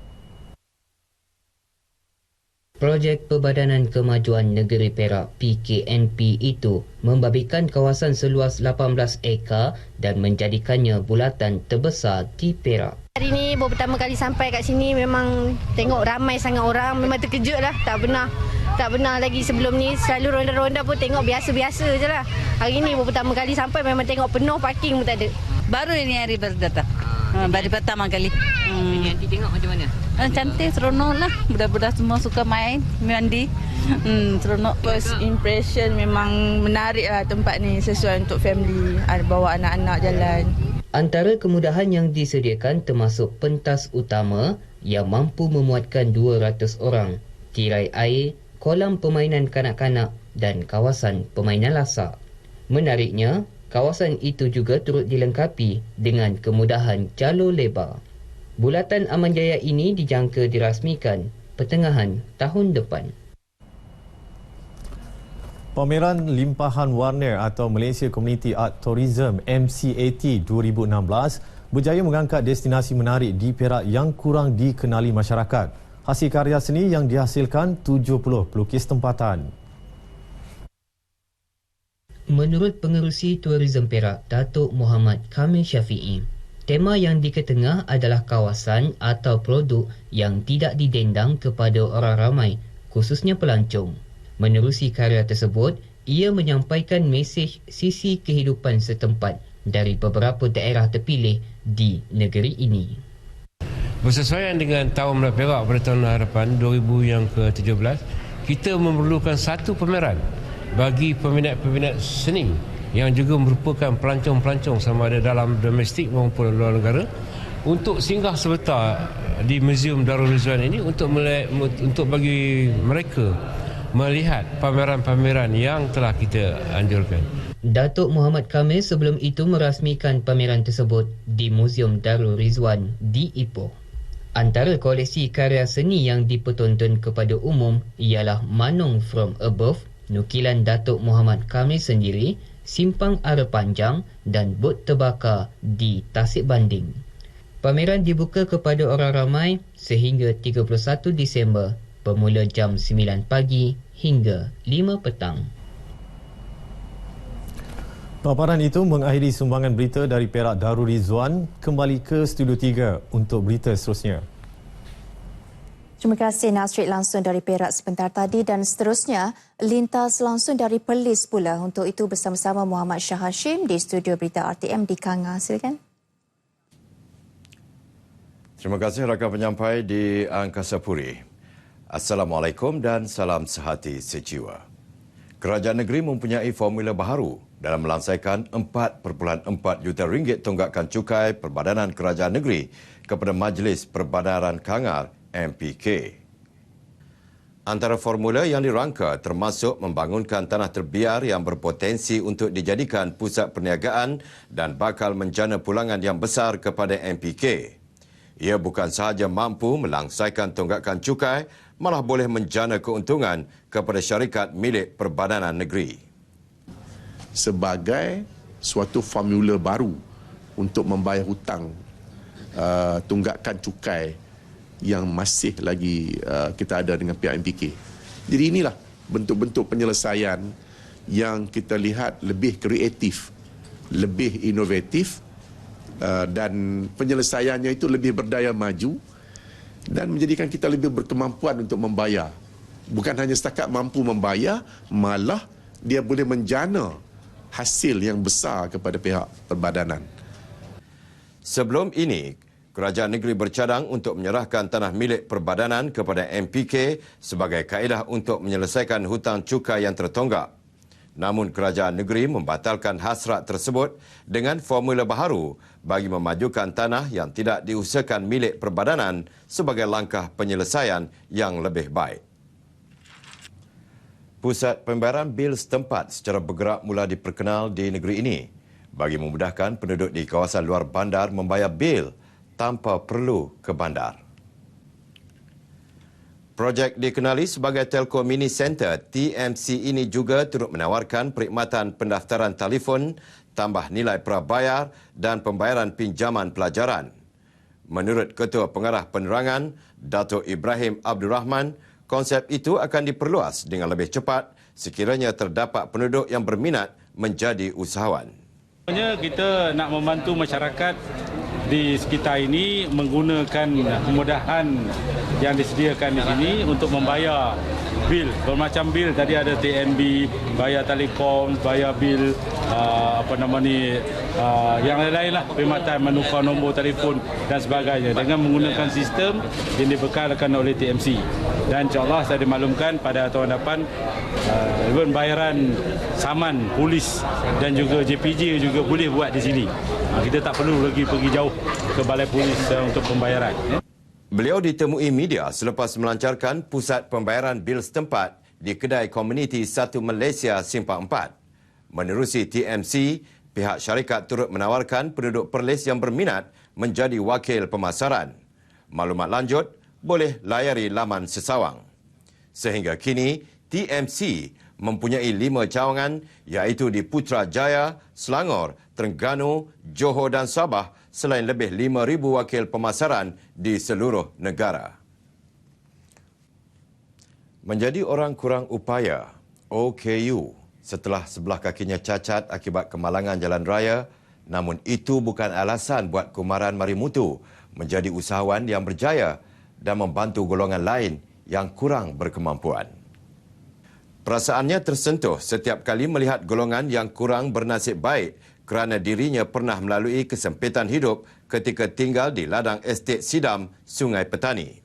Projek Perbadanan Kemajuan Negeri Perak PKNP itu membabitkan kawasan seluas 18 ekar dan menjadikannya bulatan terbesar di Perak. Hari ini baru pertama kali sampai kat sini, memang tengok ramai sangat orang, memang terkejut lah. Tak pernah lagi sebelum ni, selalu ronda-ronda pun tengok biasa-biasa je lah. Hari ini baru pertama kali sampai, memang tengok penuh, parking pun tak ada. Baru ini hari baru datang. Baru pertama kali. Nanti tengok macam mana? Cantik, seronok lah. Budak-budak semua suka main, mandi. Seronok. First impression memang menarik lah tempat ni, sesuai untuk family. Bawa anak-anak jalan. Antara kemudahan yang disediakan termasuk pentas utama yang mampu memuatkan 200 orang, tirai air, kolam permainan kanak-kanak dan kawasan permainan lasak. Menariknya, kawasan itu juga turut dilengkapi dengan kemudahan jalur lebar. Bulatan Aman Jaya ini dijangka dirasmikan pertengahan tahun depan. Pameran Limpahan Warna atau Malaysia Community Art Tourism MCAT 2016 berjaya mengangkat destinasi menarik di Perak yang kurang dikenali masyarakat. Hasil karya seni yang dihasilkan 70 pelukis tempatan. Menurut Pengerusi Tourism Perak, Datuk Muhammad Kamil Syafi'i, tema yang diketengah adalah kawasan atau produk yang tidak didendang kepada orang ramai, khususnya pelancong. Menerusi karya tersebut, ia menyampaikan mesej sisi kehidupan setempat dari beberapa daerah terpilih di negeri ini. Bersesuaian dengan tahun Melayu Perak pada tahun harapan 2000 yang ke-17, kita memerlukan satu pameran bagi peminat-peminat seni yang juga merupakan pelancong-pelancong sama ada dalam domestik maupun luar negara untuk singgah sebentar di Museum Darul Rizwan ini untuk bagi mereka melihat pameran-pameran yang telah kita anjurkan. Datuk Muhammad Kamil sebelum itu merasmikan pameran tersebut di Museum Darul Rizwan di Ipoh. Antara koleksi karya seni yang dipertonton kepada umum ialah Manung from Above, nukilan Datuk Muhammad Kamil sendiri, Simpang Ara Panjang dan Bot Terbakar di Tasik Banding. Pameran dibuka kepada orang ramai sehingga 31 Disember bermula jam 9 pagi hingga 5 petang. Paparan itu mengakhiri sumbangan berita dari Perak Darul Rizwan. Kembali ke Studio 3 untuk berita seterusnya. Terima kasih Nasrid langsung dari Perak sebentar tadi dan seterusnya lintas langsung dari Perlis pula. Untuk itu bersama-sama Muhammad Shah Hashim di Studio Berita RTM di Kanga. Silakan. Terima kasih rakan penyampai di Angkasa Puri. Assalamualaikum dan salam sehati sejiwa. Kerajaan negeri mempunyai formula baharu dalam melangsaikan 4.4 juta ringgit tunggakan cukai Perbadanan Kerajaan Negeri kepada Majlis Perbandaran Kangar MPK. Antara formula yang dirangka termasuk membangunkan tanah terbiar yang berpotensi untuk dijadikan pusat perniagaan dan bakal menjana pulangan yang besar kepada MPK. Ia bukan sahaja mampu melangsaikan tunggakan cukai, malah boleh menjana keuntungan kepada syarikat milik Perbadanan Negeri. Sebagai suatu formula baru untuk membayar hutang tunggakan cukai yang masih lagi kita ada dengan pihak MPK. Jadi inilah bentuk-bentuk penyelesaian yang kita lihat lebih kreatif, lebih inovatif dan penyelesaiannya itu lebih berdaya maju dan menjadikan kita lebih berkemampuan untuk membayar. Bukan hanya setakat mampu membayar, malah dia boleh menjana hasil yang besar kepada pihak perbadanan. Sebelum ini, Kerajaan Negeri bercadang untuk menyerahkan tanah milik Perbadanan kepada MPK sebagai kaedah untuk menyelesaikan hutang cukai yang tertonggak. Namun Kerajaan Negeri membatalkan hasrat tersebut dengan formula baharu bagi memajukan tanah yang tidak diusahakan milik Perbadanan sebagai langkah penyelesaian yang lebih baik. Pusat pembayaran bil setempat secara bergerak mula diperkenal di negeri ini bagi memudahkan penduduk di kawasan luar bandar membayar bil tanpa perlu ke bandar. Projek dikenali sebagai Telco Mini Center TMC ini juga turut menawarkan perkhidmatan pendaftaran telefon, tambah nilai prabayar dan pembayaran pinjaman pelajaran. Menurut Ketua Pengarah Penerangan, Datuk Ibrahim Abdul Rahman, konsep itu akan diperluas dengan lebih cepat sekiranya terdapat penduduk yang berminat menjadi usahawan. Kita nak membantu masyarakat di sekitar ini menggunakan kemudahan yang disediakan di sini untuk membayar bil, bermacam bil. Tadi ada TNB, bayar telekom, bayar bil yang lain-lain lah, perkhidmatan menukar nombor telefon dan sebagainya dengan menggunakan sistem yang dibekalkan oleh TMC. Dan insyaAllah saya dimaklumkan pada tahun depan bayaran saman polis dan juga JPJ juga boleh buat di sini. Kita tak perlu lagi pergi jauh ke balai polis untuk pembayaran. Beliau ditemui media selepas melancarkan pusat pembayaran bil setempat di kedai komuniti 1 Malaysia Simpang 4. Menerusi TMC, pihak syarikat turut menawarkan penduduk Perlis yang berminat menjadi wakil pemasaran. Maklumat lanjut boleh layari laman sesawang. Sehingga kini, TMC mempunyai 5 cawangan iaitu di Putrajaya, Selangor, Terengganu, Johor dan Sabah selain lebih 5,000 wakil pemasaran di seluruh negara. Menjadi orang kurang upaya, OKU, setelah sebelah kakinya cacat akibat kemalangan jalan raya, namun itu bukan alasan buat Kumaran Marimutu menjadi usahawan yang berjaya dan membantu golongan lain yang kurang berkemampuan. Perasaannya tersentuh setiap kali melihat golongan yang kurang bernasib baik kerana dirinya pernah melalui kesempitan hidup ketika tinggal di ladang estet Sidam, Sungai Petani.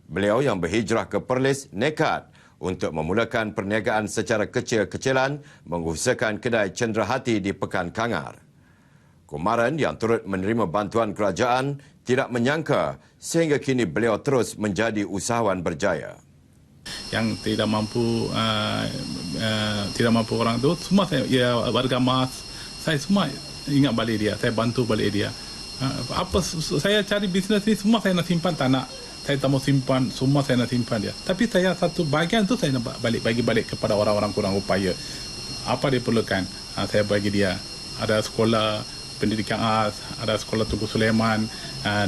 Beliau yang berhijrah ke Perlis nekat untuk memulakan perniagaan secara kecil-kecilan mengusahakan kedai cenderahati di Pekan Kangar. Kumaran yang turut menerima bantuan kerajaan tidak menyangka sehingga kini beliau terus menjadi usahawan berjaya. Yang tidak mampu orang itu semua saya warga mas saya semua ingat balik dia, saya bantu balik dia. Saya cari bisnes ni semua saya nak simpan tanah, saya tak mau simpan, semua saya nak simpan dia. Tapi saya satu bahagian tu saya nak bagi balik kepada orang-orang kurang upaya. Apa dia perlukan, saya bagi dia. Ada sekolah pendidikan ada sekolah Tugu Sulaiman,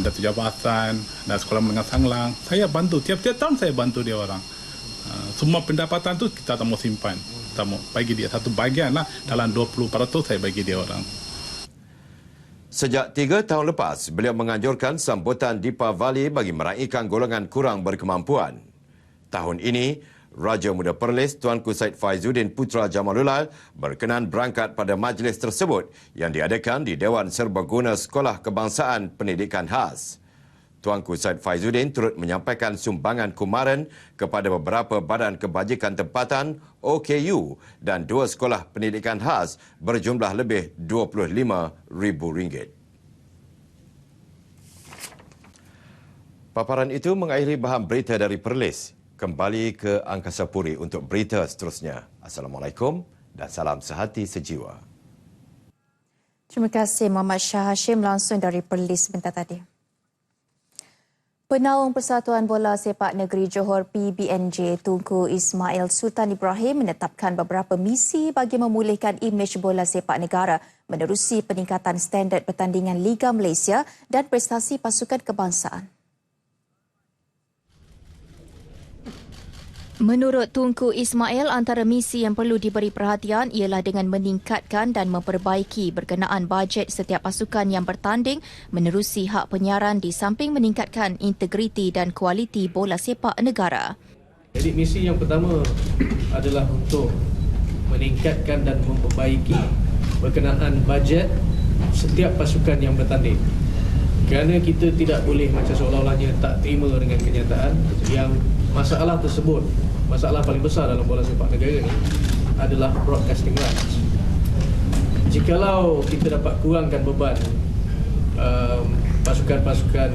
Datuk Jabatan, ada sekolah menengah Sanglang. Saya bantu, tiap-tiap tahun saya bantu dia orang. Semua pendapatan tu kita tak mau simpan. Kita mau bagi dia satu bahagian lah. Dalam 20% saya bagi dia orang. Sejak 3 tahun lepas, beliau menganjurkan sambutan Deepavali bagi meraikan golongan kurang berkemampuan. Tahun ini, Raja Muda Perlis Tuanku Said Faizuddin Putra Jamalullah berkenan berangkat pada majlis tersebut yang diadakan di Dewan Serbaguna Sekolah Kebangsaan Pendidikan Khas. Tuanku Said Faizuddin turut menyampaikan sumbangan Kumaran kepada beberapa badan kebajikan tempatan OKU dan 2 sekolah pendidikan khas berjumlah lebih RM25,000. Paparan itu mengakhiri bahan berita dari Perlis. Kembali ke Angkasa Puri untuk berita seterusnya. Assalamualaikum dan salam sehati sejiwa. Terima kasih Muhammad Shah Hashim langsung dari Perlis sebentar tadi. Penaung Persatuan Bola Sepak Negeri Johor PBNJ Tunku Ismail Sultan Ibrahim menetapkan beberapa misi bagi memulihkan imej bola sepak negara menerusi peningkatan standard pertandingan Liga Malaysia dan prestasi pasukan kebangsaan. Menurut Tunku Ismail, antara misi yang perlu diberi perhatian ialah dengan meningkatkan dan memperbaiki berkenaan bajet setiap pasukan yang bertanding menerusi hak penyiaran di samping meningkatkan integriti dan kualiti bola sepak negara. Jadi misi yang pertama adalah untuk meningkatkan dan memperbaiki berkenaan bajet setiap pasukan yang bertanding. Kerana kita tidak boleh macam seolah-olahnya tak terima dengan kenyataan yang masalah tersebut, masalah paling besar dalam bola sepak negara ini adalah broadcasting rights. Jikalau kita dapat kurangkan beban pasukan-pasukan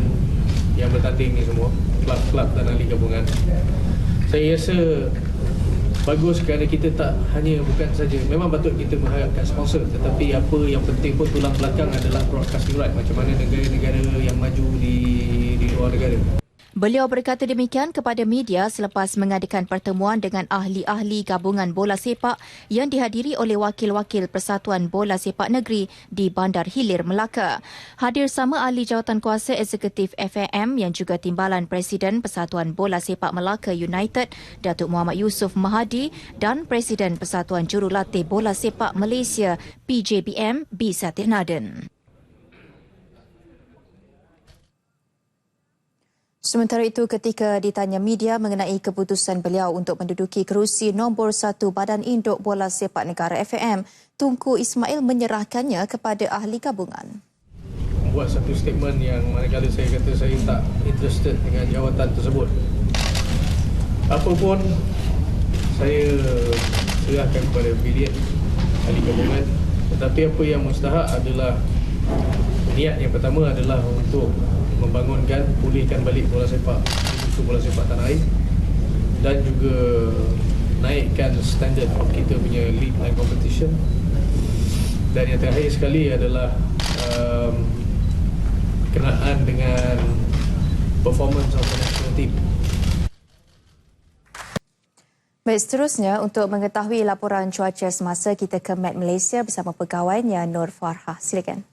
yang bertanding ni semua, klub-klub dan ahli gabungan, saya rasa bagus kerana kita tak hanya bukan saja, memang patut kita mengharapkan sponsor, tetapi apa yang penting pun tulang belakang adalah broadcasting right, macam mana negara-negara yang maju di luar negara. Beliau berkata demikian kepada media selepas mengadakan pertemuan dengan ahli-ahli gabungan bola sepak yang dihadiri oleh wakil-wakil Persatuan Bola Sepak Negeri di Bandar Hilir, Melaka. Hadir sama ahli jawatankuasa eksekutif FAM yang juga timbalan Presiden Persatuan Bola Sepak Melaka United, Datuk Muhammad Yusof Mahadi dan Presiden Persatuan Jurulatih Bola Sepak Malaysia PJBM B. Satinaden. Sementara itu, ketika ditanya media mengenai keputusan beliau untuk menduduki kerusi nombor 1 Badan Induk Bola Sepak Negara FAM, Tunku Ismail menyerahkannya kepada ahli gabungan. Buat satu statement yang manakala saya kata saya tak interested dengan jawatan tersebut. Apapun, saya serahkan kepada bilik ahli gabungan. Tetapi apa yang mustahak adalah, niat yang pertama adalah untuk membangunkan, pulihkan balik bola sepak, industri bola sepak tanah air, dan juga naikkan standard kita punya league and competition. Dan yang terakhir sekali adalah kenaan dengan performance of the national team. Baik, seterusnya untuk mengetahui laporan cuaca semasa, kita ke Met Malaysia bersama pegawainya Nur Farhah. Silakan.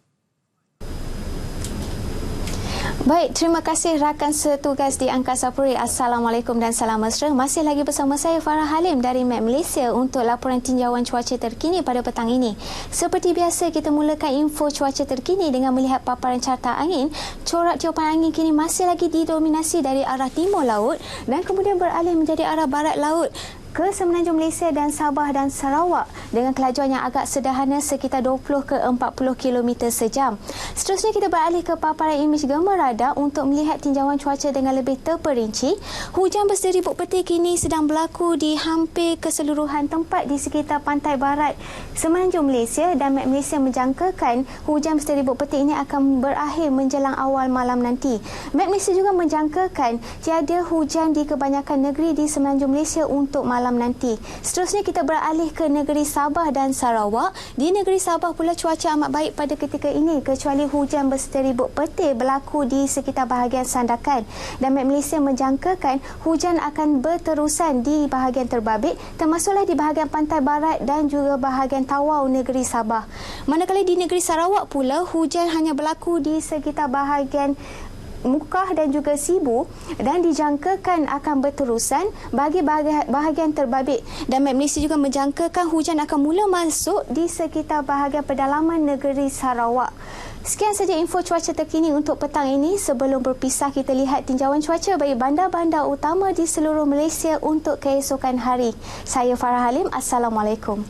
Baik, terima kasih rakan setugas di Angkasa Puri. Assalamualaikum dan salam mesra. Masih lagi bersama saya Farah Halim dari Met Malaysia untuk laporan tinjauan cuaca terkini pada petang ini. Seperti biasa, kita mulakan info cuaca terkini dengan melihat paparan carta angin. Corak tiupan angin kini masih lagi didominasi dari arah timur laut dan kemudian beralih menjadi arah barat laut ke Semenanjung Malaysia dan Sabah dan Sarawak dengan kelajuan yang agak sederhana sekitar 20 ke 40 km sejam. Seterusnya kita beralih ke paparan imej gema radar untuk melihat tinjauan cuaca dengan lebih terperinci. Hujan berseribut petir kini sedang berlaku di hampir keseluruhan tempat di sekitar pantai barat Semenanjung Malaysia dan Met Malaysia menjangkakan hujan berseribut petir ini akan berakhir menjelang awal malam nanti. Met Malaysia juga menjangkakan tiada hujan di kebanyakan negeri di Semenanjung Malaysia untuk malam nanti. Seterusnya kita beralih ke negeri Sabah dan Sarawak. Di negeri Sabah pula cuaca amat baik pada ketika ini kecuali hujan berseribut petir berlaku di sekitar bahagian Sandakan. Dan Met Malaysia menjangkakan hujan akan berterusan di bahagian terbabit termasuklah di bahagian pantai barat dan juga bahagian Tawau negeri Sabah. Manakala di negeri Sarawak pula hujan hanya berlaku di sekitar bahagian Mukah dan juga Sibu dan dijangkakan akan berterusan bagi bahagian terbabit. Dan Met Malaysia juga menjangkakan hujan akan mula masuk di sekitar bahagian pedalaman negeri Sarawak. Sekian saja info cuaca terkini untuk petang ini. Sebelum berpisah, kita lihat tinjauan cuaca bagi bandar-bandar utama di seluruh Malaysia untuk keesokan hari. Saya Farah Halim. Assalamualaikum.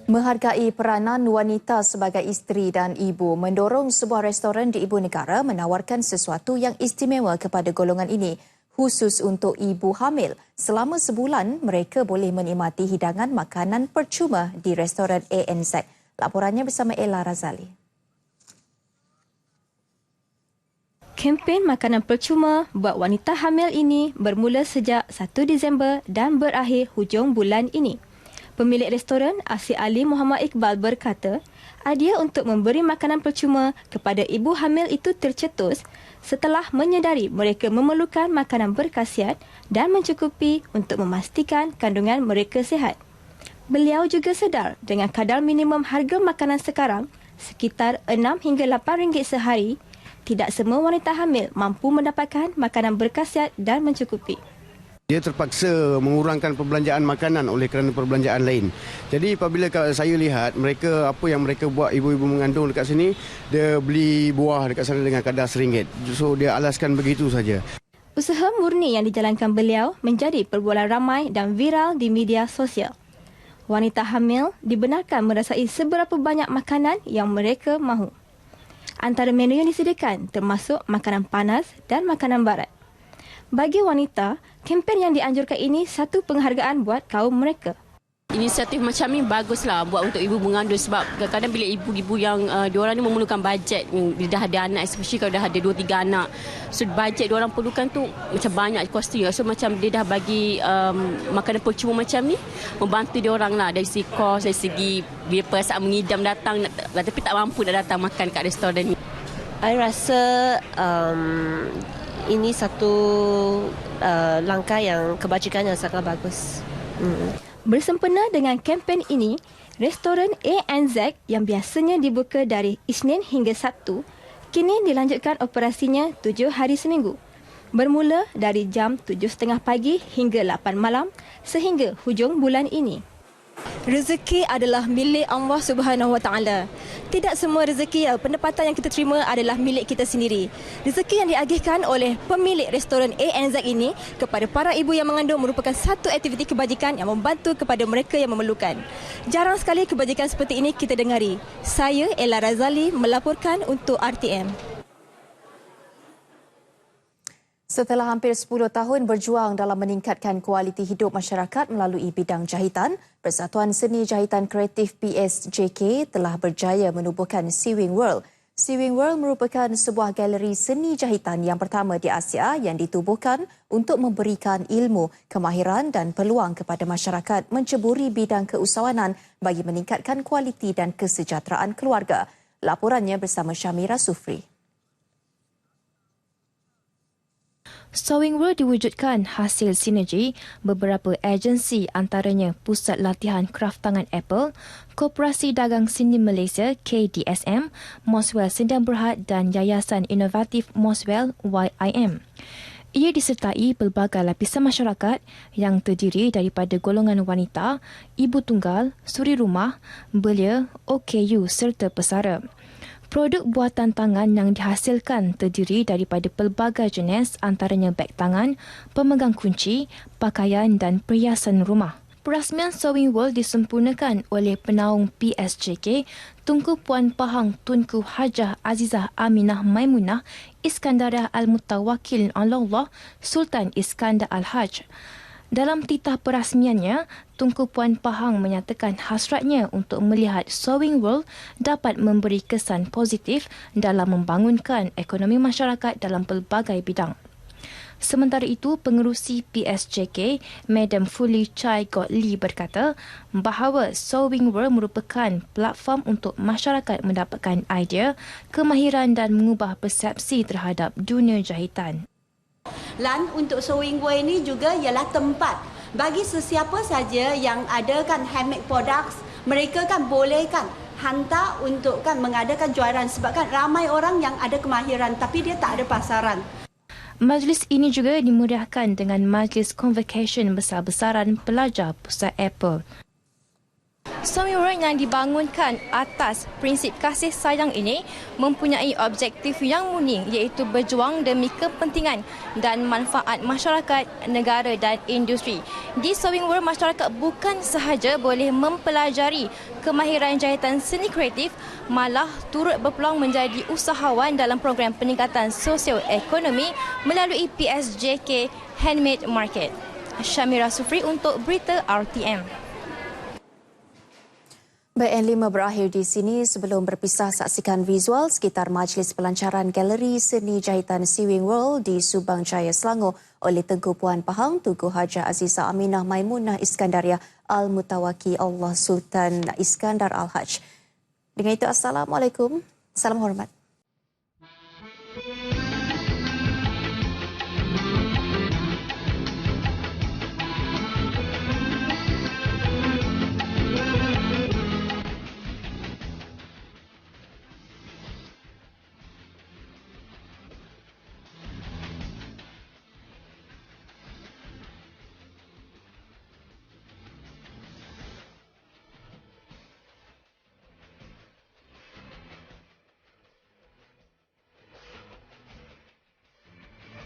Menghargai peranan wanita sebagai isteri dan ibu mendorong sebuah restoran di ibu negara menawarkan sesuatu yang istimewa kepada golongan ini, khusus untuk ibu hamil. Selama sebulan, mereka boleh menikmati hidangan makanan percuma di restoran ANZ. Laporannya bersama Ella Razali. Kempen makanan percuma buat wanita hamil ini bermula sejak 1 Disember dan berakhir hujung bulan ini. Pemilik restoran Asyik Ali Muhammad Iqbal berkata, idea untuk memberi makanan percuma kepada ibu hamil itu tercetus setelah menyedari mereka memerlukan makanan berkhasiat dan mencukupi untuk memastikan kandungan mereka sihat. Beliau juga sedar dengan kadar minimum harga makanan sekarang, sekitar 6 hingga 8 ringgit sehari, tidak semua wanita hamil mampu mendapatkan makanan berkhasiat dan mencukupi. Dia terpaksa mengurangkan perbelanjaan makanan oleh kerana perbelanjaan lain. Jadi apabila saya lihat mereka, apa yang mereka buat, ibu-ibu mengandung dekat sini, dia beli buah dekat sana dengan kadar RM1. So dia alaskan begitu saja. Usaha murni yang dijalankan beliau menjadi perbualan ramai dan viral di media sosial. Wanita hamil dibenarkan merasai seberapa banyak makanan yang mereka mahu. Antara menu yang disediakan termasuk makanan panas dan makanan barat. Bagi wanita, kempen yang dianjurkan ini satu penghargaan buat kaum mereka. Inisiatif macam ni baguslah buat untuk ibu mengandung sebab kadang-kadang bila ibu-ibu yang diorang ni memerlukan bajet, dia dah ada anak, especially kalau dah ada 2-3 anak. So bajet diorang perlukan tu macam banyak kosnya. So macam dia dah bagi makanan percuma macam ni membantu diorang lah dari segi kos, dari segi bila perasaan mengidam datang tapi tak mampu nak datang makan kat restoran ni. I rasa ini satu langkah yang kebajikan yang sangat bagus. Bersempena dengan kempen ini, restoran ANZ yang biasanya dibuka dari Isnin hingga Sabtu, kini dilanjutkan operasinya 7 hari seminggu. Bermula dari jam 7.30 pagi hingga 8 malam sehingga hujung bulan ini. Rezeki adalah milik Allah Subhanahu Wa Taala. Tidak semua rezeki pendapatan yang kita terima adalah milik kita sendiri. Rezeki yang diagihkan oleh pemilik restoran ANZ ini kepada para ibu yang mengandung merupakan satu aktiviti kebajikan yang membantu kepada mereka yang memerlukan. Jarang sekali kebajikan seperti ini kita dengari. Saya Ella Razali melaporkan untuk RTM. Setelah hampir 10 tahun berjuang dalam meningkatkan kualiti hidup masyarakat melalui bidang jahitan, Persatuan Seni Jahitan Kreatif PSJK telah berjaya menubuhkan Sewing World. Sewing World merupakan sebuah galeri seni jahitan yang pertama di Asia yang ditubuhkan untuk memberikan ilmu, kemahiran dan peluang kepada masyarakat menceburi bidang keusahawanan bagi meningkatkan kualiti dan kesejahteraan keluarga. Laporannya bersama Syamira Sufri. Sewing World diwujudkan hasil sinergi beberapa agensi antaranya Pusat Latihan Kraftangan Apple, Koperasi Dagang Seni Malaysia KDSM, Moswell Sendang Berhad dan Yayasan Inovatif Moswell YIM. Ia disertai pelbagai lapisan masyarakat yang terdiri daripada golongan wanita, ibu tunggal, suri rumah, belia, OKU serta pesara. Produk buatan tangan yang dihasilkan terdiri daripada pelbagai jenis antaranya beg tangan, pemegang kunci, pakaian dan perhiasan rumah. Perasmian Sewing World disempurnakan oleh penaung PSJK Tunku Puan Pahang Tunku Hajah Azizah Aminah Maimunah Iskandariah Al-Mutawakil Allah Sultan Iskandar Al-Haj. Dalam titah perasmiannya, Tunku Puan Pahang menyatakan hasratnya untuk melihat Sewing World dapat memberi kesan positif dalam membangunkan ekonomi masyarakat dalam pelbagai bidang. Sementara itu, pengerusi PSJK, Madam Fuli Chai God Lee berkata bahawa Sewing World merupakan platform untuk masyarakat mendapatkan idea, kemahiran dan mengubah persepsi terhadap dunia jahitan. Dan untuk Sewing World ini juga ialah tempat bagi sesiapa saja yang ada kan handmade products, mereka kan boleh kan hantar untuk kan mengadakan jualan sebab kan ramai orang yang ada kemahiran tapi dia tak ada pasaran. Majlis ini juga dimeriahkan dengan majlis convocation besar-besaran pelajar Pusat Apple. Sewing World yang dibangunkan atas prinsip kasih sayang ini mempunyai objektif yang murni iaitu berjuang demi kepentingan dan manfaat masyarakat, negara dan industri. Di Sewing World, masyarakat bukan sahaja boleh mempelajari kemahiran jahitan seni kreatif, malah turut berpeluang menjadi usahawan dalam program peningkatan sosioekonomi melalui PSJK Handmade Market. Syamira Sufri untuk Berita RTM. Baik, N5 berakhir di sini. Sebelum berpisah, saksikan visual sekitar majlis pelancaran Galeri Seni Jahitan Sewing World di Subang Jaya, Selangor oleh Tengku Puan Pahang, Tunku Hajah Azizah Aminah Maimunah Iskandariah Al-Mutawaki Allah Sultan Iskandar Al-Haj. Dengan itu, Assalamualaikum. Salam hormat.